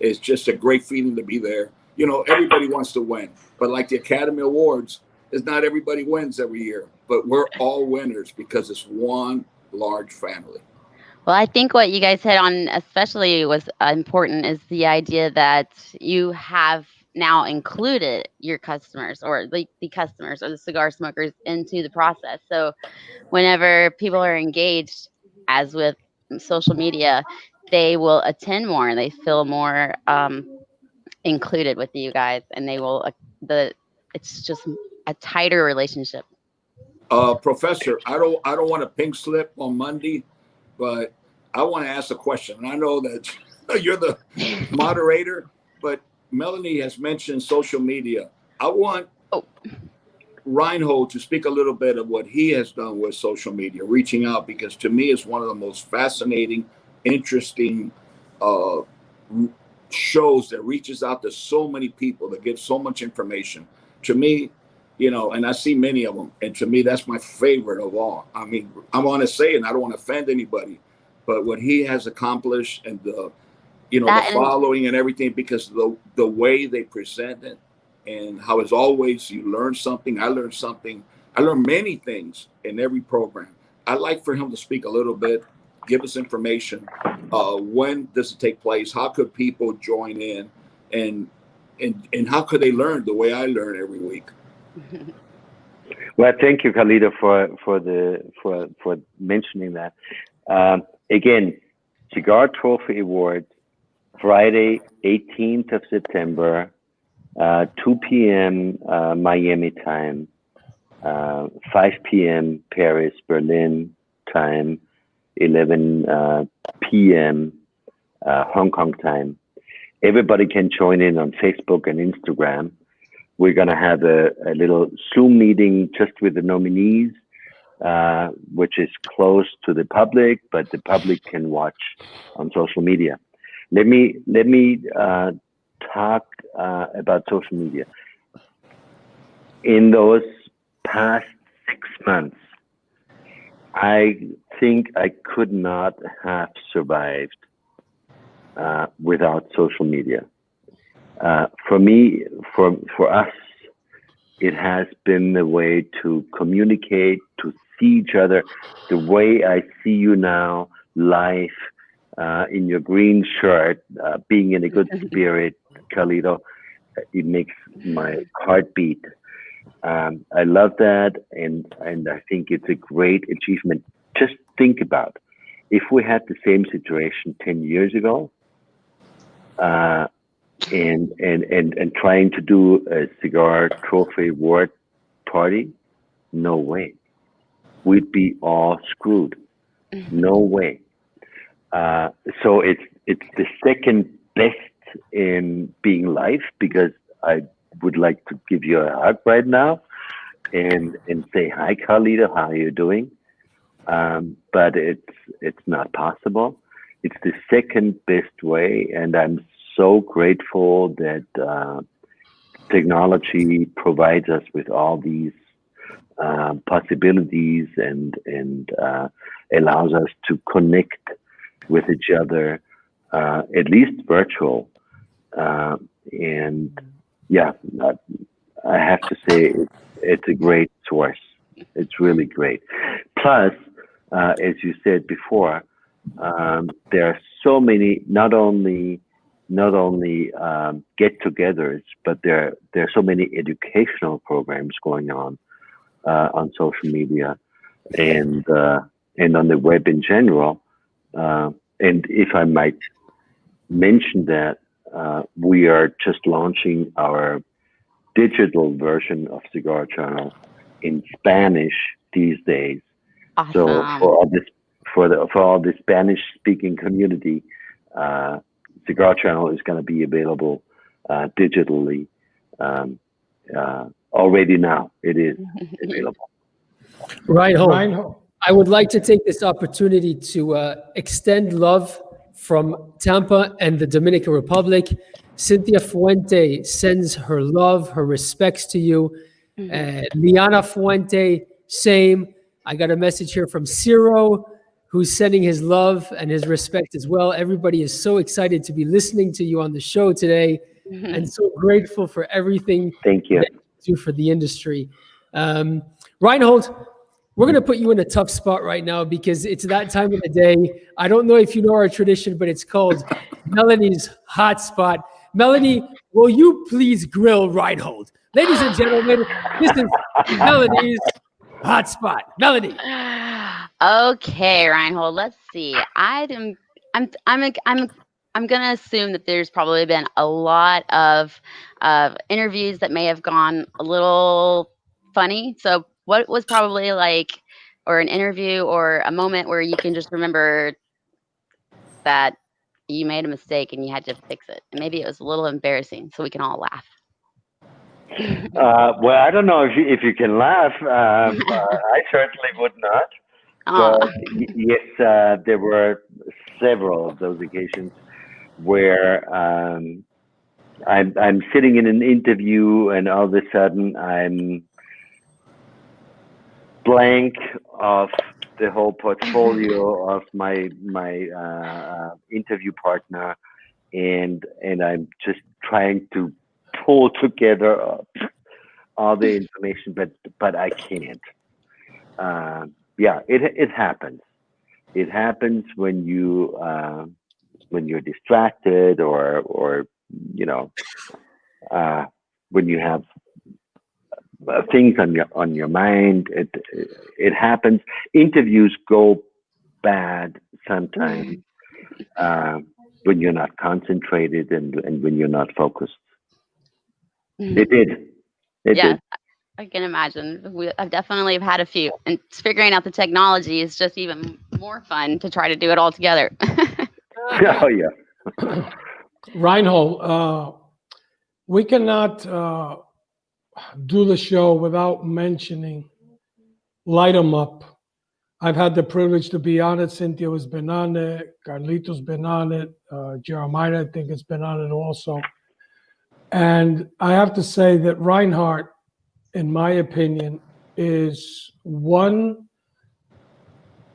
It's just a great feeling to be there. You know, everybody wants to win, but like the Academy Awards, is not everybody wins every year, but we're all winners because it's one large family. Well, I think what you guys hit on especially was important is the idea that you have now included your customers or the customers or the cigar smokers into the process. So whenever people are engaged, as with social media, they will attend more and they feel more included with you guys, and they will it's just a tighter relationship. Professor, I don't want a pink slip on Monday, but I want to ask a question. And I know that you're the moderator, but Melanie has mentioned social media. I want Reinhold to speak a little bit of what he has done with social media, reaching out, because to me it's one of the most fascinating, interesting uh, shows that reaches out to so many people, that gives so much information. To me, you know, and I see many of them, and to me that's my favorite of all. I mean, I want to say, and I don't want to offend anybody, but what he has accomplished, and the, you know, the following and everything, because the way they present it, and how it's always you learn something. I learned something. I learned many things in every program. I'd like for him to speak a little bit, give us information. When does it take place? How could people join in, and how could they learn the way I learn every week? Well, thank you, Carlito, for mentioning that. Again, Cigar Trophy Awards, Friday, 18th of September, 2 p.m. Miami time, 5 p.m. Paris, Berlin time, 11 p.m. Hong Kong time. Everybody can join in on Facebook and Instagram. We're going to have a little Zoom meeting just with the nominees, which is closed to the public, but the public can watch on social media. Let me talk about social media. In those past 6 months, I think I could not have survived without social media. For me, for us, it has been the way to communicate, to see each other, the way I see you now, live, in your green shirt, being in a good spirit, Carlito. It makes my heart beat. I love that, and I think it's a great achievement. Just think about if we had the same situation 10 years ago, and trying to do a Cigar Trophy Award party. No way. We'd be all screwed. No way. So it's the second best in being live, because I would like to give you a hug right now and say, hi, Carlito, how are you doing? But it's not possible. It's the second best way, and I'm so grateful that technology provides us with all these possibilities and allows us to connect with each other, at least virtual. And yeah, I have to say it's a great source. It's really great. Plus, as you said before, there are so many, not only get-togethers, but there are so many educational programs going on social media and on the web in general. And if I might mention that, we are just launching our digital version of Cigar Journal in Spanish these days. Awesome. So for all the Spanish-speaking community, Cigar Channel is going to be available digitally, already now. It is available. Reinhold, Reinhold. I would like to take this opportunity to extend love from Tampa and the Dominican Republic. Cynthia Fuente sends her love, her respects to you. Liana Fuente, same. I got a message here from Ciro, who's sending his love and his respect as well. Everybody is so excited to be listening to you on the show today and so grateful for everything Thank you. that you do for the industry. Reinhold, we're going to put you in a tough spot right now because it's that time of the day. I don't know if you know our tradition, but it's called Melanie's Hot Spot. Melanie, will you please grill Reinhold? Ladies and gentlemen, this is Melanie's Hot Spot. Melanie. Okay, Reinhold. Let's see. I'm gonna assume that there's probably been a lot of interviews that may have gone a little funny. So, what was probably like, or an interview or a moment where you can just remember that you made a mistake and you had to fix it, and maybe it was a little embarrassing, so we can all laugh. Well, I don't know if you can laugh. I certainly would not. Oh, But yes, there were several of those occasions where I'm sitting in an interview and all of a sudden I'm blank of the whole portfolio of my interview partner, and I'm just trying to pull together all the information, but I can't. Yeah, it happens. It happens when you're distracted or you know when you have things on your mind. It happens. Interviews go bad sometimes when you're not concentrated and when you're not focused. It did. It yeah, did. I can imagine. I've definitely had a few, and figuring out the technology is just even more fun to try to do it all together. Oh yeah. Reinhold, we cannot do the show without mentioning Light 'em Up. I've had the privilege to be on it. Cynthia has been on it. Carlito's been on it. Jeremiah, I think, has been on it also. And I have to say that Reinhardt, in my opinion, is one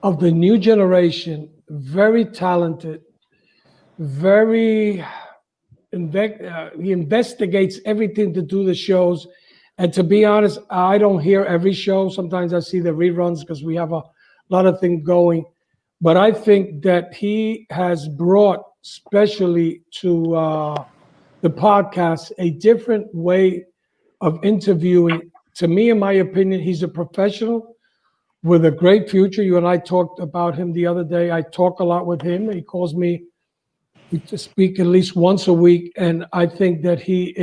of the new generation, very talented, very he investigates everything to do the shows. And to be honest, I don't hear every show. Sometimes I see the reruns because we have a lot of things going. But I think that he has brought, especially to the podcast, a different way of interviewing. To me, in my opinion, he's a professional with a great future. You and I talked about him the other day. I talk a lot with him. He calls me to speak at least once a week, and I think that he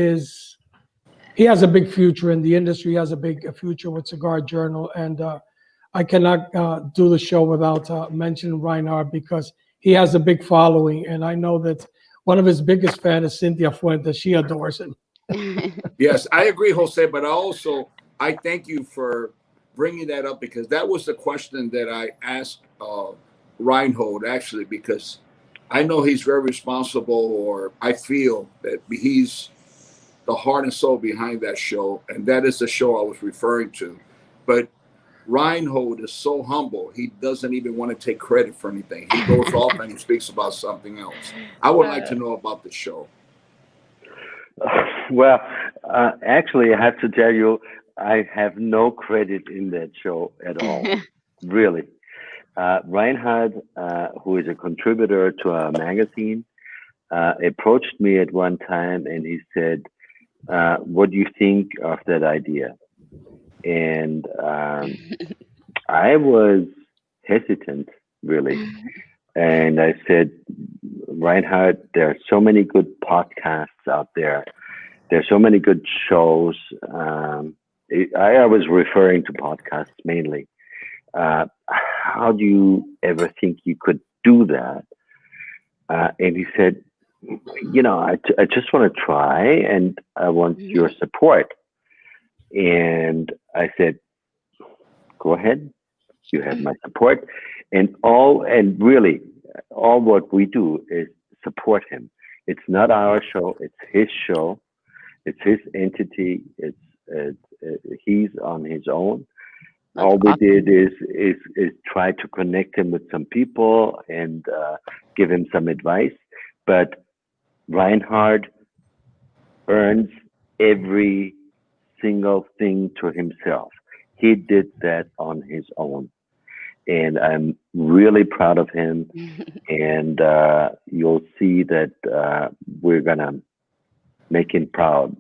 has a big future in the industry. He has a big future with Cigar Journal, and I cannot do the show without mentioning Reinhardt because he has a big following, and I know that one of his biggest fans is Cynthia Fuentes. She adores him. Yes, I agree, Jose, but I thank you for bringing that up because that was the question that I asked Reinhold, actually, because I know he's very responsible, or I feel that he's the heart and soul behind that show, and that is the show I was referring to. But Reinhold is so humble, he doesn't even want to take credit for anything. He goes off and he speaks about something else. I would like to know about the show. Well, actually, I have to tell you, I have no credit in that show at all. Really. Reinhard, who is a contributor to our magazine, approached me at one time and he said, what do you think of that idea? And I was hesitant, really. And I said, Reinhard, there are so many good podcasts out there. There are so many good shows. I was referring to podcasts mainly. How do you ever think you could do that? And he said, I just want to try and I want your support. And I said, go ahead. You have my support. And really, all what we do is support him. It's not our show. It's his show. It's his entity. He's on his own. That's All we awesome. did is try to connect him with some people and give him some advice. But Reinhard earns every single thing to himself. He did that on his own, and I'm really proud of him. And you'll see that we're gonna make him proud.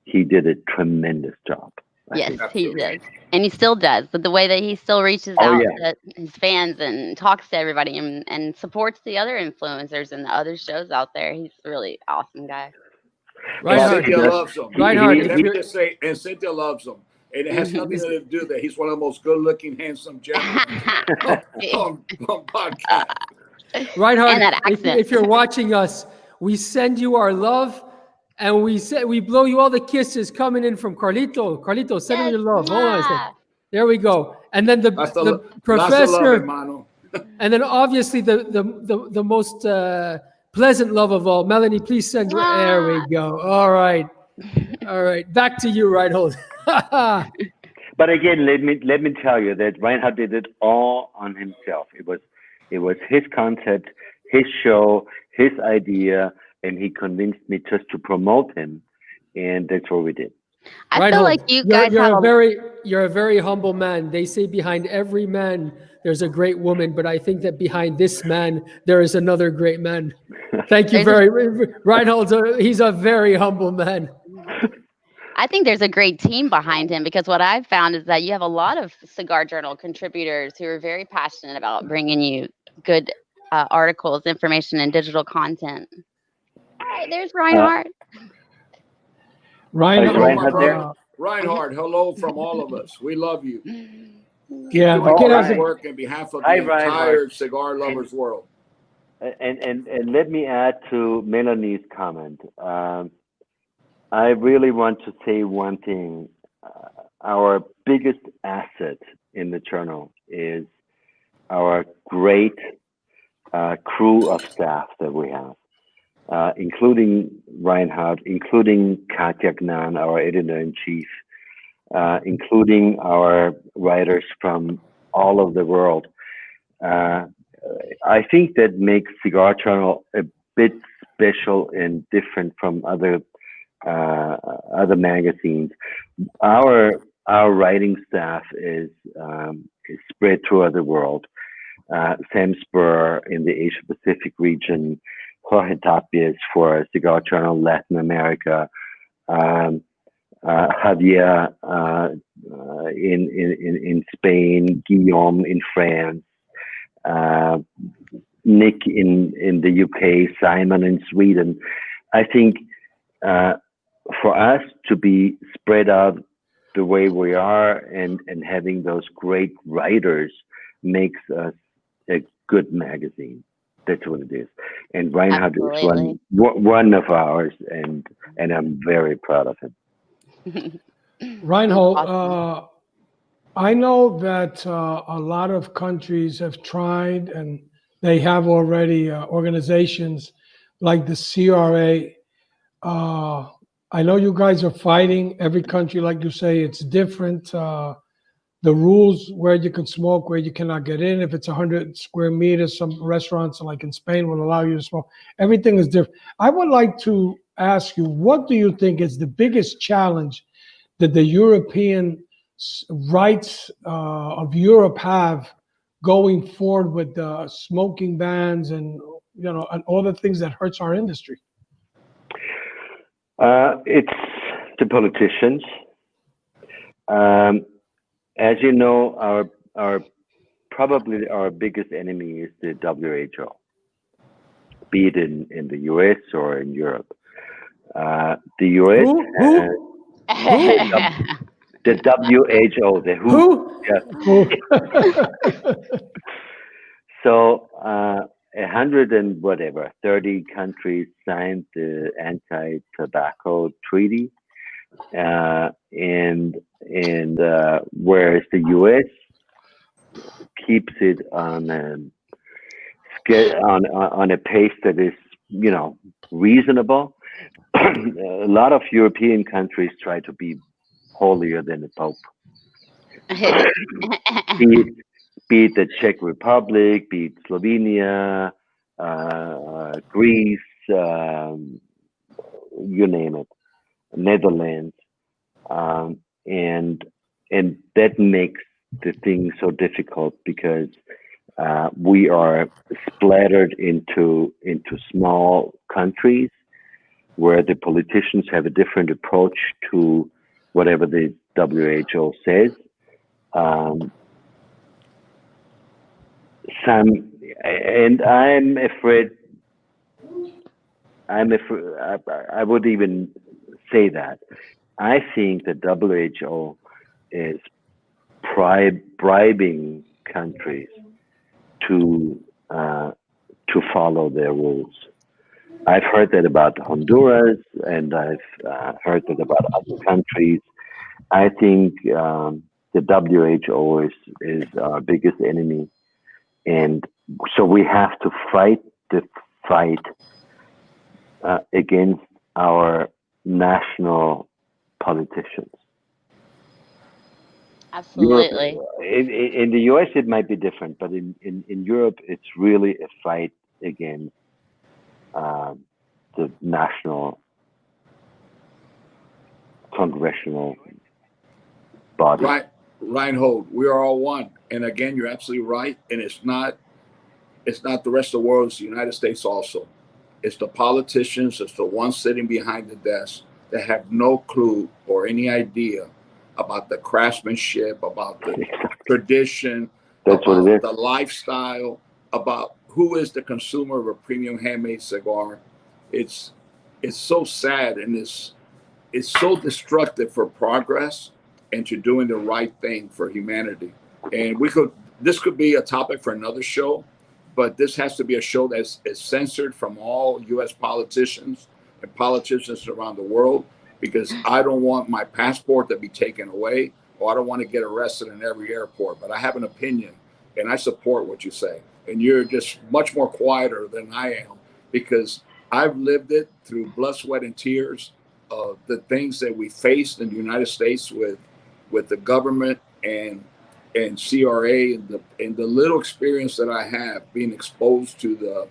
He did a tremendous job. I Yes, think. he Absolutely. does. And he still does. But the way that he still reaches Oh out yeah. to his fans and talks to everybody and supports the other influencers and the other shows out there, he's a really awesome guy. And Well, Reinhard, he Cynthia does. loves him. Reinhard, He And if let me you're just say, and Cynthia loves him. And it has nothing is, to do that he's one of the most good-looking, handsome gentlemen on podcast. Reinhard, And that accent. if you're watching us, we send you our love, and we blow you all the kisses coming in from Carlito. Carlito, send him Yes. your love. Hold on a second. Mwah. There we go. And then the Lots of love, professor, hermano. and then obviously the most pleasant love of all. Melanie, please send your. There we Mwah. go. All right, all right. Back to you, Reinhold. But again, let me tell you that Reinhard did it all on himself. It was his concept, his show, his idea, and he convinced me just to promote him, and that's what we did. I feel Reinhold, like you guys have you're a very humble man. They say behind every man there's a great woman, but I think that behind this man there is another great man. Thank you there's a, Reinhold. He's a very humble man. I think there's a great team behind him because what I've found is that you have a lot of Cigar Journal contributors who are very passionate about bringing you good articles, information, and digital content. All right, there's Uh, Reinhardt. is Hello, my Reinhard there? brother. Reinhard, hello from all of us. We love you. Keep Yeah, the doing All kid great hasn't. right. work in behalf of Hi, the Reinhard. entire cigar And lovers world. let me add to Melanie's comment. I really want to say one thing. Our biggest asset in the journal is our great crew of staff that we have, including Reinhardt, including Katja Gnan, our editor-in-chief, including our writers from all over the world. I think that makes Cigar Journal a bit special and different from other magazines. Our writing staff is spread throughout the world. Sam Spur in the Asia Pacific region, Jorge Tapias for Cigar Journal Latin America, Javier in Spain, Guillaume in France, Nick in the UK, Simon in Sweden. I think for us to be spread out the way we are and having those great writers makes us a good magazine. That's what it is. And Reinhard is Absolutely. one of ours, and I'm very proud of him. Reinhold, Awesome. I know that a lot of countries have tried and they have already organizations like the CRA. I know you guys are fighting. Every country, like you say, it's different. The rules where you can smoke, where you cannot get in. If it's 100 square meters, some restaurants, like in Spain, will allow you to smoke. Everything is different. I would like to ask you, what do you think is the biggest challenge that the European rights of Europe have going forward with the smoking bans and and all the things that hurts our industry? It's the politicians. As you know, our probably our biggest enemy is the WHO, be it in the US or in Europe. The US has the WHO, the WHO. Who? Yes. Who? So 100 and whatever, 30 countries signed the anti-tobacco treaty. Whereas the U.S. keeps it on on a pace that is, reasonable. A lot of European countries try to be holier than the Pope. Be it the Czech Republic, be it Slovenia, Greece, you name it, Netherlands, and that makes the thing so difficult because we are splattered into small countries where the politicians have a different approach to whatever the WHO says. And I'm afraid. I would even say that I think the WHO is bribing countries to follow their rules. I've heard that about Honduras, and I've heard that about other countries. I think the WHO is our biggest enemy, and so we have to fight the fight against our national politicians. Absolutely. In the US, it might be different, but in Europe, it's really a fight against the national congressional body. Right, Reinhold, we are all one. And again, you're absolutely right. And it's not the rest of the world, it's the United States also. It's the politicians, it's the ones sitting behind the desk that have no clue or any idea about the craftsmanship, about the tradition, That's what it about is. the lifestyle, about who is the consumer of a premium handmade cigar. It's so sad, and it's so destructive for progress and to doing the right thing for humanity. And this could be a topic for another show, but this has to be a show that's censored from all U.S. politicians and politicians around the world, because I don't want my passport to be taken away, or I don't want to get arrested in every airport. But I have an opinion, and I support what you say. And you're just much more quieter than I am, because I've lived it through blood, sweat, and tears. The things that we faced in the United States with the government and CRA, and the little experience that I have being exposed to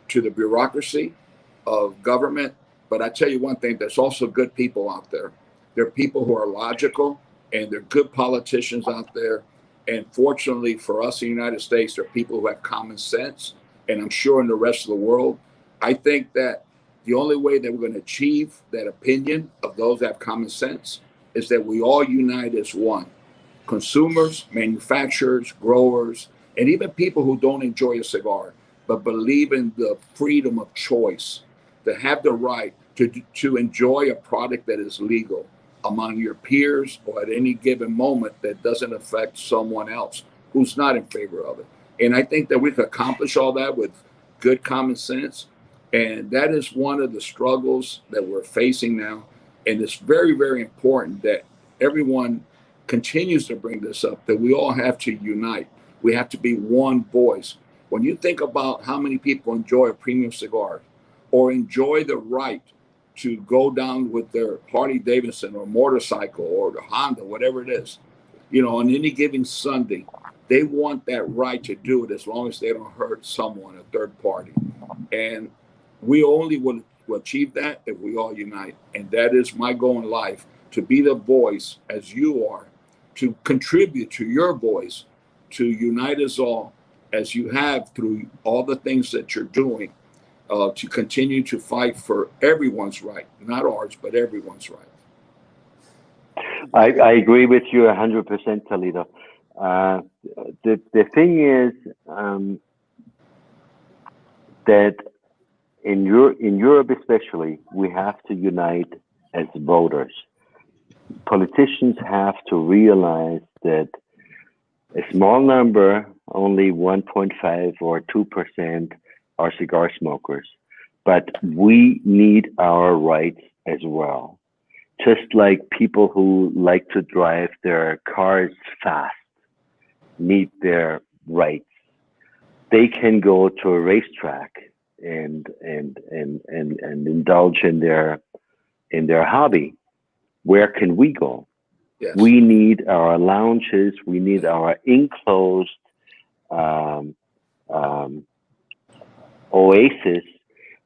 the bureaucracy of government. But I tell you one thing, there's also good people out there. There are people who are logical, and there are good politicians out there. And fortunately for us in the United States, there are people who have common sense. And I'm sure in the rest of the world, I think that the only way that we're going to achieve that opinion of those that have common sense is that we all unite as one. Consumers, manufacturers, growers, and even people who don't enjoy a cigar, but believe in the freedom of choice, to have the right to enjoy a product that is legal among your peers, or at any given moment that doesn't affect someone else who's not in favor of it. And I think that we can accomplish all that with good common sense. And that is one of the struggles that we're facing now. And it's very, very important that everyone continues to bring this up, that we all have to unite. We have to be one voice. When you think about how many people enjoy a premium cigar, or enjoy the right to go down with their Harley Davidson or motorcycle or the Honda, whatever it is, on any given Sunday, they want that right to do it as long as they don't hurt someone, a third party. And we only will achieve that if we all unite. And that is my goal in life, to be the voice as you are, to contribute to your voice, to unite us all as you have through all the things that you're doing, to continue to fight for everyone's right, not ours, but everyone's right. I agree with you 100%, Toledo. The thing is that in Europe especially, we have to unite as voters. Politicians have to realize that a small number, only 1.5 or 2%, are cigar smokers, but we need our rights as well just like people who like to drive their cars fast need their rights. They can go to a racetrack and indulge in their hobby. Where can we go? Yes. We need our lounges. We need our enclosed um, oasis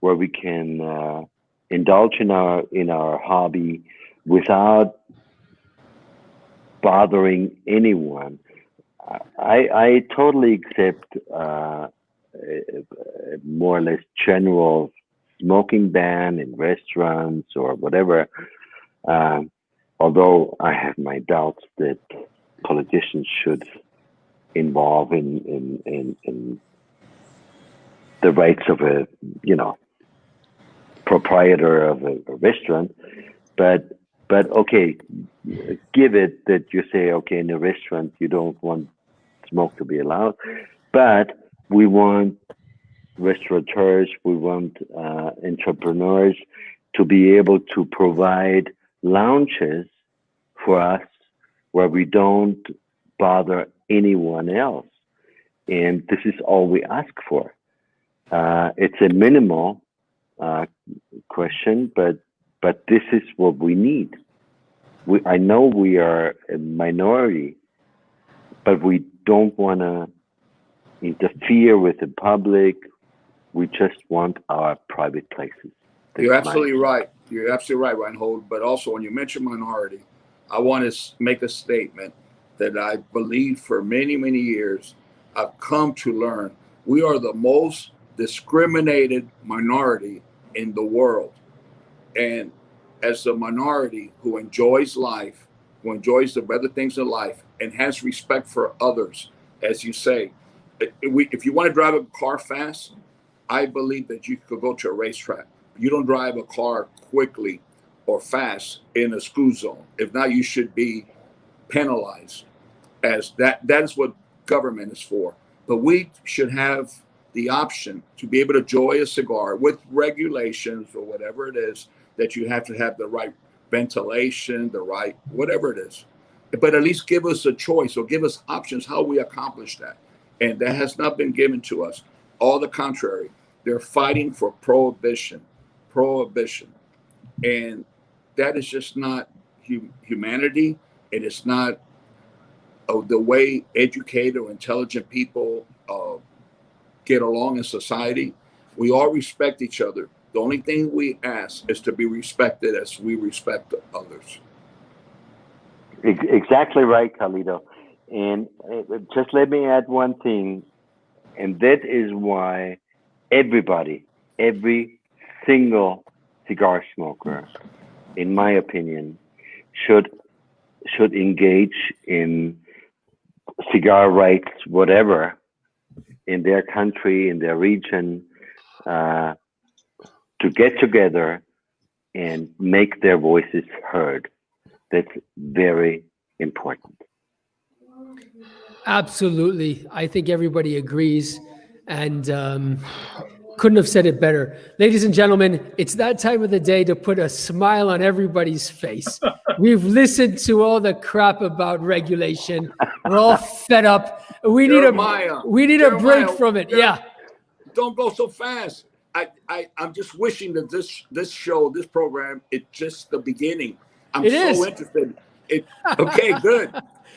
where we can indulge in our hobby without bothering anyone. I totally accept more or less general smoking ban in restaurants or whatever. Although I have my doubts that politicians should involve in the rights of a proprietor of a restaurant, but okay, give it that you say, okay, in a restaurant you don't want smoke to be allowed, but we want restaurateurs, we want entrepreneurs to be able to provide lounges for us where we don't bother anyone else, and this is all we ask for. It's a minimal question, but this is what we need. I know we are a minority, but we don't want to interfere with the public. We just want our private places. You're absolutely right. You're absolutely right, Reinhold. But also, when you mention minority, I want to make a statement that I believe for many, many years, I've come to learn we are the most discriminated minority in the world. And as a minority who enjoys life, who enjoys the better things in life, and has respect for others, as you say, if you want to drive a car fast, I believe that you could go to a racetrack. You don't drive a car quickly or fast in a school zone. If not, you should be penalized. As that is what government is for. But we should have the option to be able to enjoy a cigar with regulations or whatever it is, that you have to have the right ventilation, the right whatever it is. But at least give us a choice or give us options how we accomplish that. And that has not been given to us. All the contrary, they're fighting for prohibition. And that is just not humanity. It is not the way educated or intelligent people get along in society. We all respect each other. The only thing we ask is to be respected as we respect others. Exactly right, Carlito. And just let me add one thing, and that is why every single cigar smoker, in my opinion, should engage in cigar rights, whatever, in their country, in their region, to get together and make their voices heard. That's very important. Absolutely. I think everybody agrees. And couldn't have said it better. Ladies and gentlemen, it's that time of the day to put a smile on everybody's face. We've listened to all the crap about regulation. We're all fed up. We need a break from it. Yeah. Don't go so fast. I'm just wishing that this program, it's just the beginning. I'm interested. Okay, good.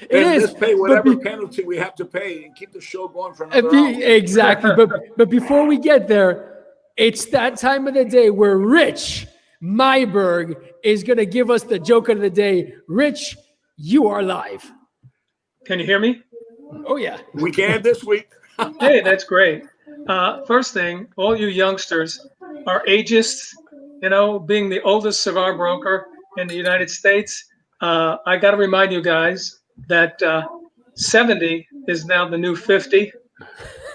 Let's pay whatever penalty we have to pay and keep the show going for another hour. Exactly. But before we get there, it's that time of the day where Rich Myberg is going to give us the joke of the day. Rich, you are live. Can you hear me? Oh, yeah. We can this week. Hey, that's great. First thing, all you youngsters are ageist, being the oldest cigar broker in the United States. I got to remind you guys that 70 is now the new 50.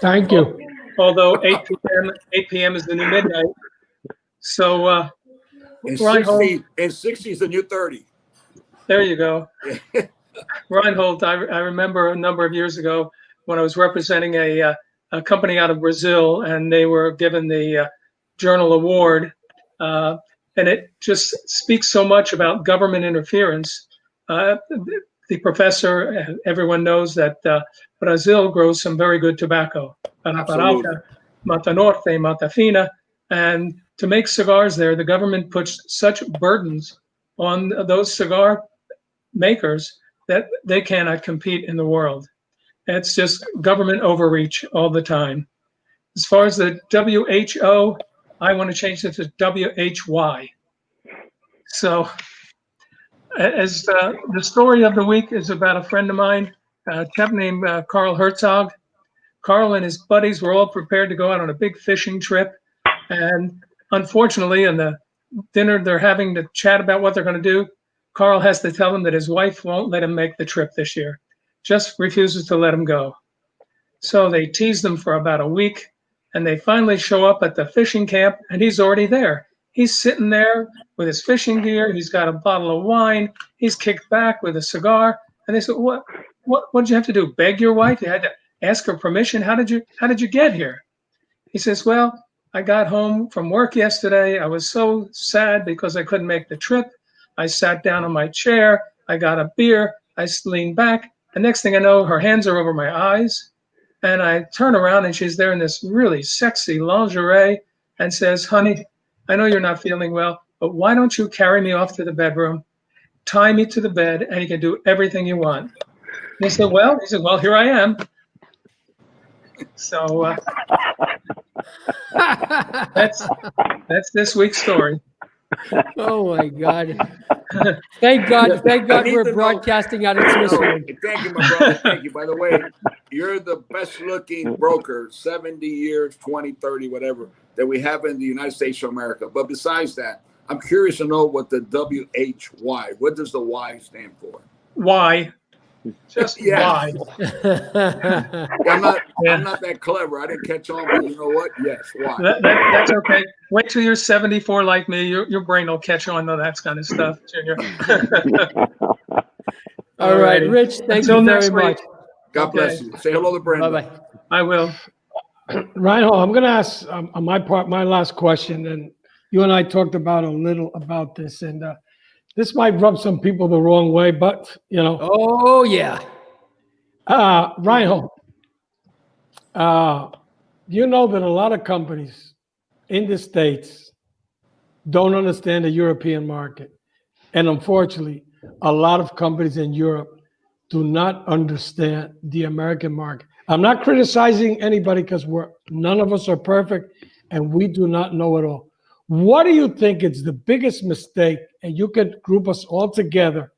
Thank you. Although 8 p.m. is the new midnight. So, Reinhold, and 60 is the new 30. There you go. Reinhold, I remember a number of years ago when I was representing a company out of Brazil, and they were given the Journal Award. and it just speaks so much about government interference. The professor, everyone knows that Brazil grows some very good tobacco, Absolutely. Paraparauca, Mata Norte, Mata Fina, and to make cigars there, the government puts such burdens on those cigar makers that they cannot compete in the world. It's just government overreach all the time. As far as the WHO, I want to change it to WHY. So, as the story of the week is about a friend of mine, a chap named Carl Herzog. Carl and his buddies were all prepared to go out on a big fishing trip. And unfortunately, in the dinner, they're having to chat about what they're going to do. Carl has to tell them that his wife won't let him make the trip this year, just refuses to let him go. So they tease them for about a week, and they finally show up at the fishing camp, and he's already there. He's sitting there with his fishing gear. He's got a bottle of wine. He's kicked back with a cigar. And they said, what did you have to do? Beg your wife? You had to ask her permission? How did you get here? He says, well, I got home from work yesterday. I was so sad because I couldn't make the trip. I sat down on my chair. I got a beer. I leaned back. The next thing I know, her hands are over my eyes. And I turn around and she's there in this really sexy lingerie and says, honey, I know you're not feeling well, but why don't you carry me off to the bedroom, tie me to the bed, and you can do everything you want. And he said, well, here I am. So that's this week's story. Oh my God! Thank God we're broadcasting out of Switzerland. Thank you, my brother. Thank you. By the way, you're the best looking broker, 70 years, 20, 30, whatever, that we have in the United States of America. But besides that, I'm curious to know what the WHY, what does the Y stand for? Why? Just why? I'm not that clever. I didn't catch on, but you know what? Yes, why? That's okay. Wait till you're 74 like me. Your brain will catch on to that kind of stuff, Junior. All right, Rich, thank you very much. God bless you. Say hello to Brenda. Bye-bye. I will. Reinhold, I'm going to ask on my part, my last question, and you and I talked about a little about this, and this might rub some people the wrong way, but, you know. Oh, yeah. Reinhold, you know that a lot of companies in the States don't understand the European market. And unfortunately, a lot of companies in Europe do not understand the American market. I'm not criticizing anybody because none of us are perfect and we do not know it all. What do you think is the biggest mistake, and you could group us all together,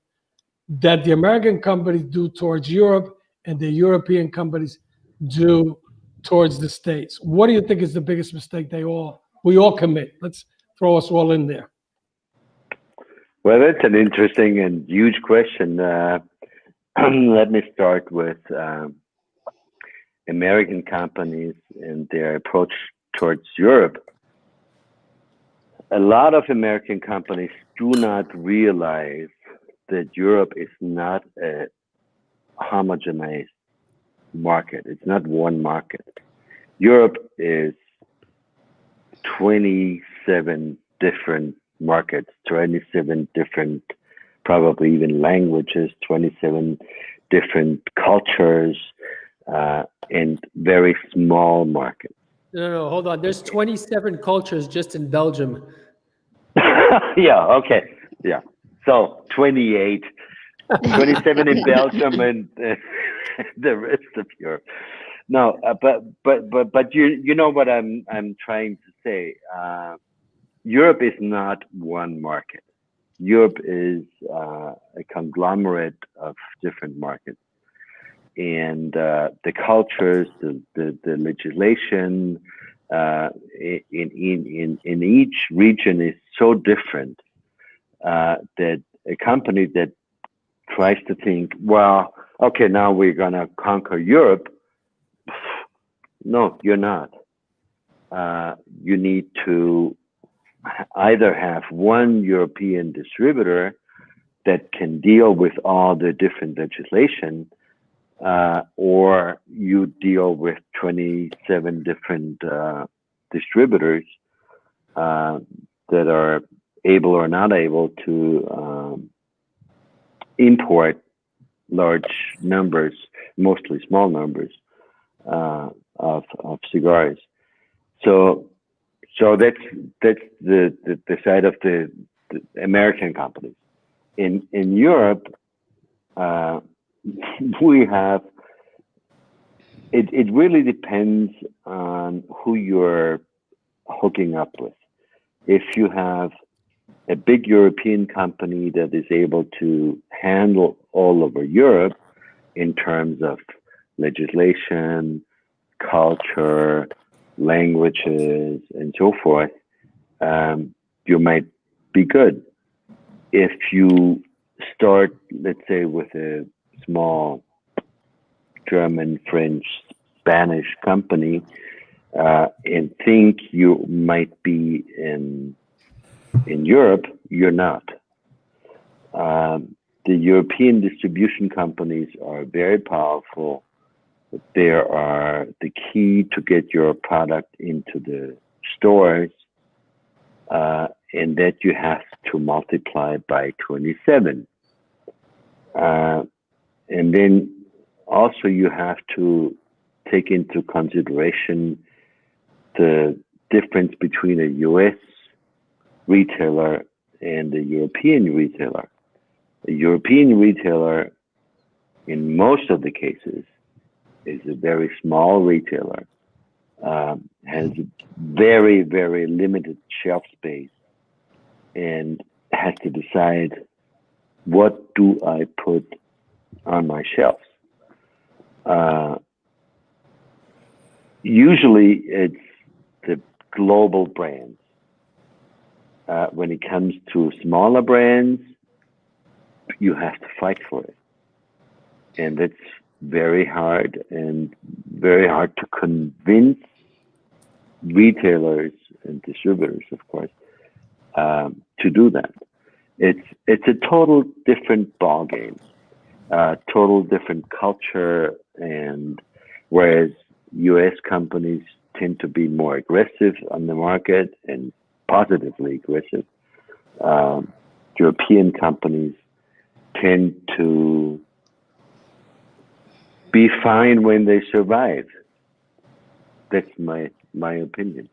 that the American companies do towards Europe and the European companies do towards the States? What do you think is the biggest mistake we all commit? Let's throw us all in there. Well, that's an interesting and huge question. Let me start with American companies and their approach towards Europe. A lot of American companies do not realize that Europe is not a homogenized market. It's not one market. Europe is 27 different markets, 27 different, probably even languages, 27 different cultures, and very small markets. No, hold on. There's 27 cultures just in Belgium. Yeah, okay. Yeah. So 28, 27 in Belgium and the rest of Europe. No, but you know what I'm trying to say. Europe is not one market. Europe is a conglomerate of different markets, and the cultures, the legislation in each region is so different that a company that tries to think, well, okay, now we're gonna conquer Europe. No, you're not. You need to either have one European distributor that can deal with all the different legislation, or you deal with 27 different distributors that are able or not able to import large numbers, mostly small numbers, of cigars. So that's the side of the American companies. In Europe, we have it really depends on who you're hooking up with. If you have a big European company that is able to handle all over Europe in terms of legislation, culture, languages, and so forth, you might be good. If you start, let's say, with a small German, French, Spanish company, and think you might be in Europe, you're not. The European distribution companies are very powerful. They are the key to get your product into the stores, and that you have to multiply by 27. And then also you have to take into consideration the difference between a US retailer and a European retailer. A European retailer, in most of the cases, is a very small retailer, has very, very limited shelf space, and has to decide, what do I put on my shelves? Usually it's the global brands. When it comes to smaller brands, you have to fight for it. And it's very hard, and very hard to convince retailers and distributors, of course, to do that. It's a total different ballgame, total different culture, and whereas U.S. companies tend to be more aggressive on the market and positively aggressive, European companies tend to be fine when they survive. That's my opinion.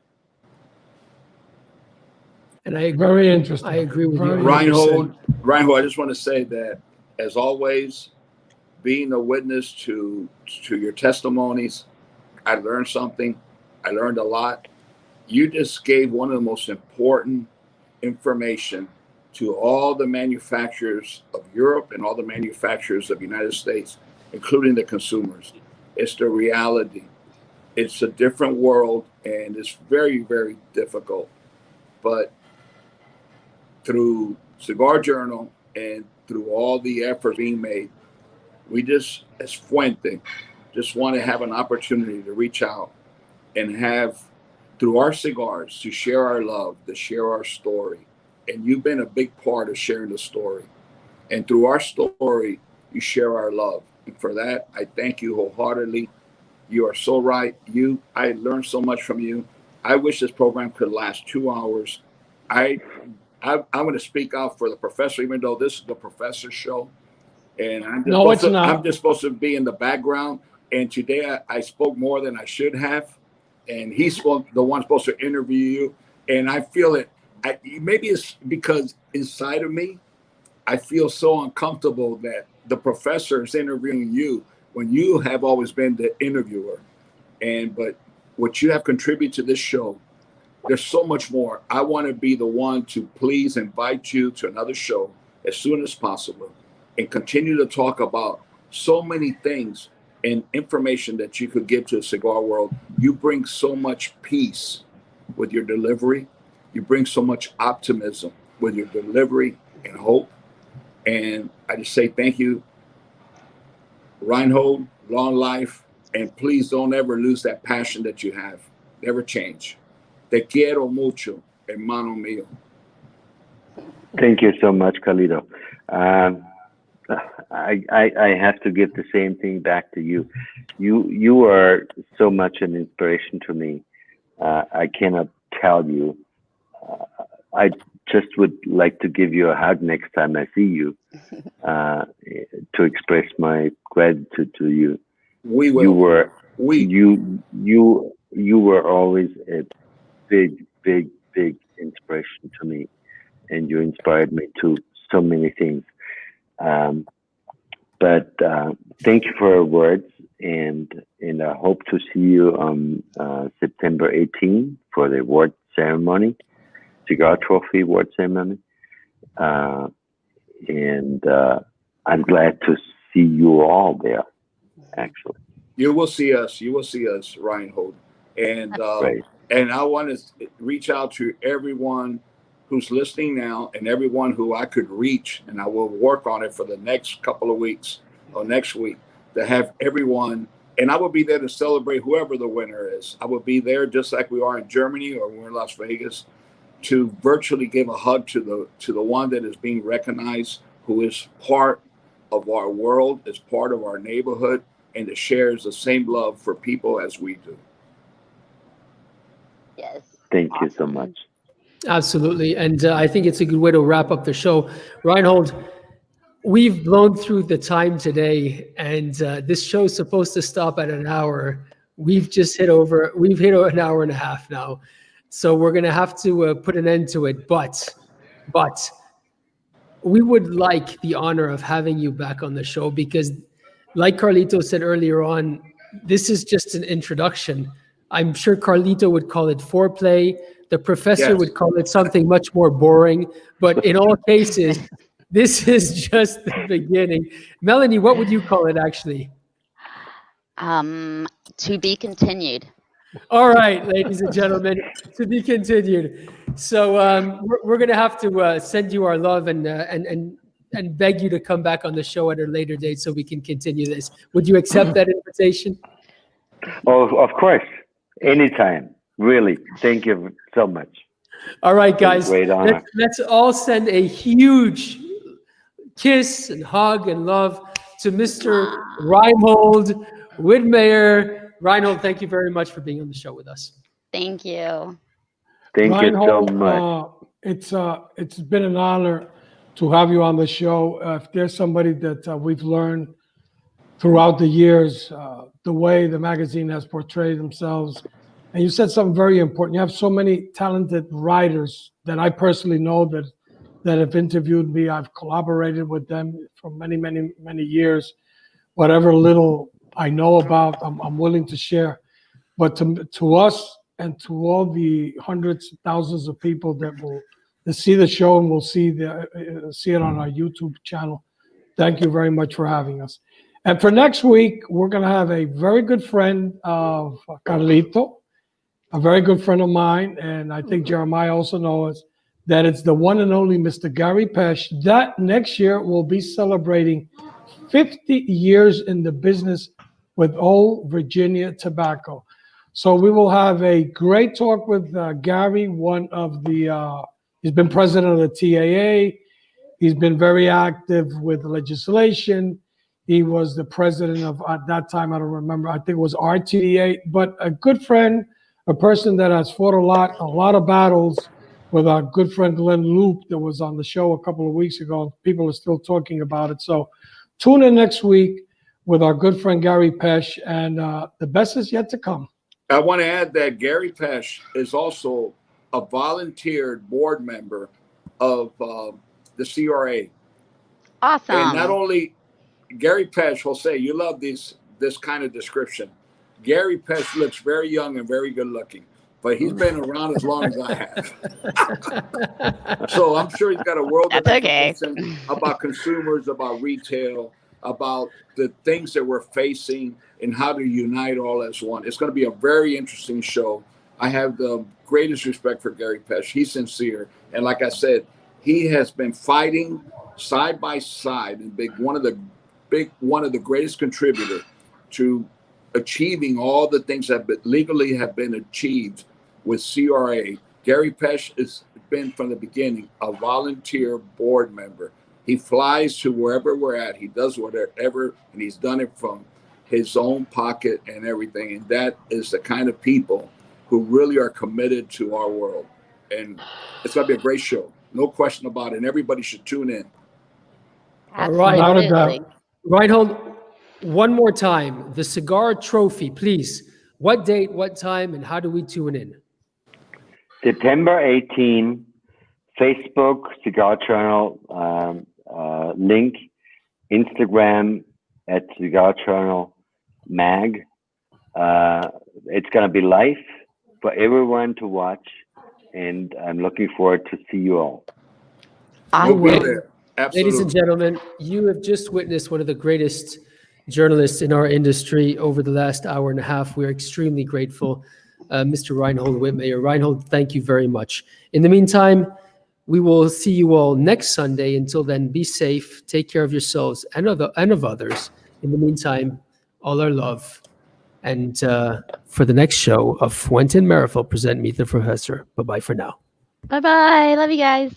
And I agree. Very interesting. I agree with you. Very 100%. Reinhold, I just want to say that, as always, being a witness to your testimonies, I learned something. I learned a lot. You just gave one of the most important information to all the manufacturers of Europe and all the manufacturers of the United States, including the consumers. It's the reality. It's a different world, and it's very, very difficult. But through Cigar Journal and through all the efforts being made, we just, as Fuente, just want to have an opportunity to reach out and have, through our cigars, to share our love, to share our story. And you've been a big part of sharing the story. And through our story, you share our love. And for that, I thank you wholeheartedly. You are so right. I learned so much from you. I wish this program could last 2 hours. I'm going to speak out for the professor, even though this is the professor's show. And I'm just supposed to be in the background. And today I spoke more than I should have. And he's the one supposed to interview you. And I feel it. Maybe it's because inside of me, I feel so uncomfortable that the professor is interviewing you when you have always been the interviewer. But what you have contributed to this show, there's so much more. I want to be the one to please invite you to another show as soon as possible and continue to talk about so many things and information that you could give to the cigar world. You bring so much peace with your delivery. You bring so much optimism with your delivery and hope. And I just say thank you, Reinhold, long life, and please don't ever lose that passion that you have. Never change. Te quiero mucho, hermano mío. Thank you so much, Carlito. I have to give the same thing back to you. You are so much an inspiration to me. I cannot tell you. I just would like to give you a hug next time I see you, to express my gratitude to you. We will. You were always a big, big, big inspiration to me, and you inspired me to so many things. But thank you for your words, and I hope to see you on September 18 for the award ceremony, cigar trophy award ceremony, and I'm glad to see you all there. Actually, You will see us. You will see us, Reinhold. And right. and I want to reach out to everyone who's listening now, and everyone who I could reach, and I will work on it for the next couple of weeks or next week to have everyone. And I will be there to celebrate whoever the winner is. I will be there just like we are in Germany or we're in Las Vegas, to virtually give a hug to the one that is being recognized, who is part of our world, is part of our neighborhood, and that shares the same love for people as we do. Yes. Thank you so Awesome. much. Absolutely. And I think it's a good way to wrap up the show. Reinhold, we've blown through the time today, and this show is supposed to stop at an hour. We've hit an hour and a half now. So we're going to have to put an end to it. But we would like the honor of having you back on the show, because like Carlito said earlier on, this is just an introduction. I'm sure Carlito would call it foreplay. The professor Yes. would call it something much more boring. But in all cases, this is just the beginning. Melanie, what would you call it actually? To be continued. All right, ladies and gentlemen, to be continued. So we're going to have to send you our love and beg you to come back on the show at a later date so we can continue this. Would you accept that invitation? Oh, of course. Anytime. Really. Thank you so much. All right, guys. Great honor. Let's all send a huge kiss and hug and love to Mr. Reinhold Widmayer. Reinhold, thank you very much for being on the show with us. Thank you. Thank you so Reinhold, much. It's been an honor to have you on the show. If there's somebody that we've learned throughout the years, the way the magazine has portrayed themselves, and you said something very important. You have so many talented writers that I personally know that have interviewed me. I've collaborated with them for many, many, many years. Whatever little I know about, I'm willing to share. But to us and to all the hundreds, thousands of people that see the show and will see it on our YouTube channel, thank you very much for having us. And for next week, we're going to have a very good friend of Carlito, a very good friend of mine, and I think Jeremiah also knows that it's the one and only Mr. Gary Pesh, that next year will be celebrating 50 years in the business with Old Virginia Tobacco. So we will have a great talk with Gary, one of the, he's been president of the TAA. He's been very active with legislation. He was the president of, at that time, I don't remember, I think it was RTA, but a good friend, a person that has fought a lot of battles with our good friend Glenn Loop that was on the show a couple of weeks ago. People are still talking about it. So tune in next week with our good friend Gary Pesh, and the best is yet to come. I want to add that Gary Pesh is also a volunteered board member of the CRA. Awesome. And not only Gary Pesh, Jose, you love this kind of description. Gary Pesh looks very young and very good looking, but he's been around as long as I have. So I'm sure he's got a world of information about consumers, about retail, about the things that we're facing and how to unite all as one. It's going to be a very interesting show. I have the greatest respect for Gary Pesh. He's sincere. And like I said, he has been fighting side by side and one of the greatest contributors to achieving all the things that legally have been achieved with CRA. Gary Pesh has been from the beginning a volunteer board member. He flies to wherever we're at. He does whatever, and he's done it from his own pocket and everything. And that is the kind of people who really are committed to our world. And it's going to be a great show. No question about it. And everybody should tune in. All right. Without a Absolutely. doubt. Reinhold, one more time, the cigar trophy, please. What date, what time, and how do we tune in? September 18, Facebook, Cigar Journal, link, Instagram at Cigar Journal Mag. It's going to be live for everyone to watch, and I'm looking forward to see you all. I We'll be will. there. Ladies and Absolutely. gentlemen, you have just witnessed one of the greatest journalists in our industry over the last hour and a half. We're extremely grateful, Mr. Reinhold Widmayer. Reinhold, thank you very much. In the meantime, we will see you all next Sunday. Until then, be safe, take care of yourselves and of others. In the meantime, all our love. And for the next show of Fuente and Marifel present Meet the Professor. Bye-bye for now. Bye-bye. Love you guys.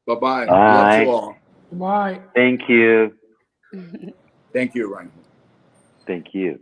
Bye-bye. Love Bye. you all. Bye. Thank you. Thank you, Ryan. Thank you.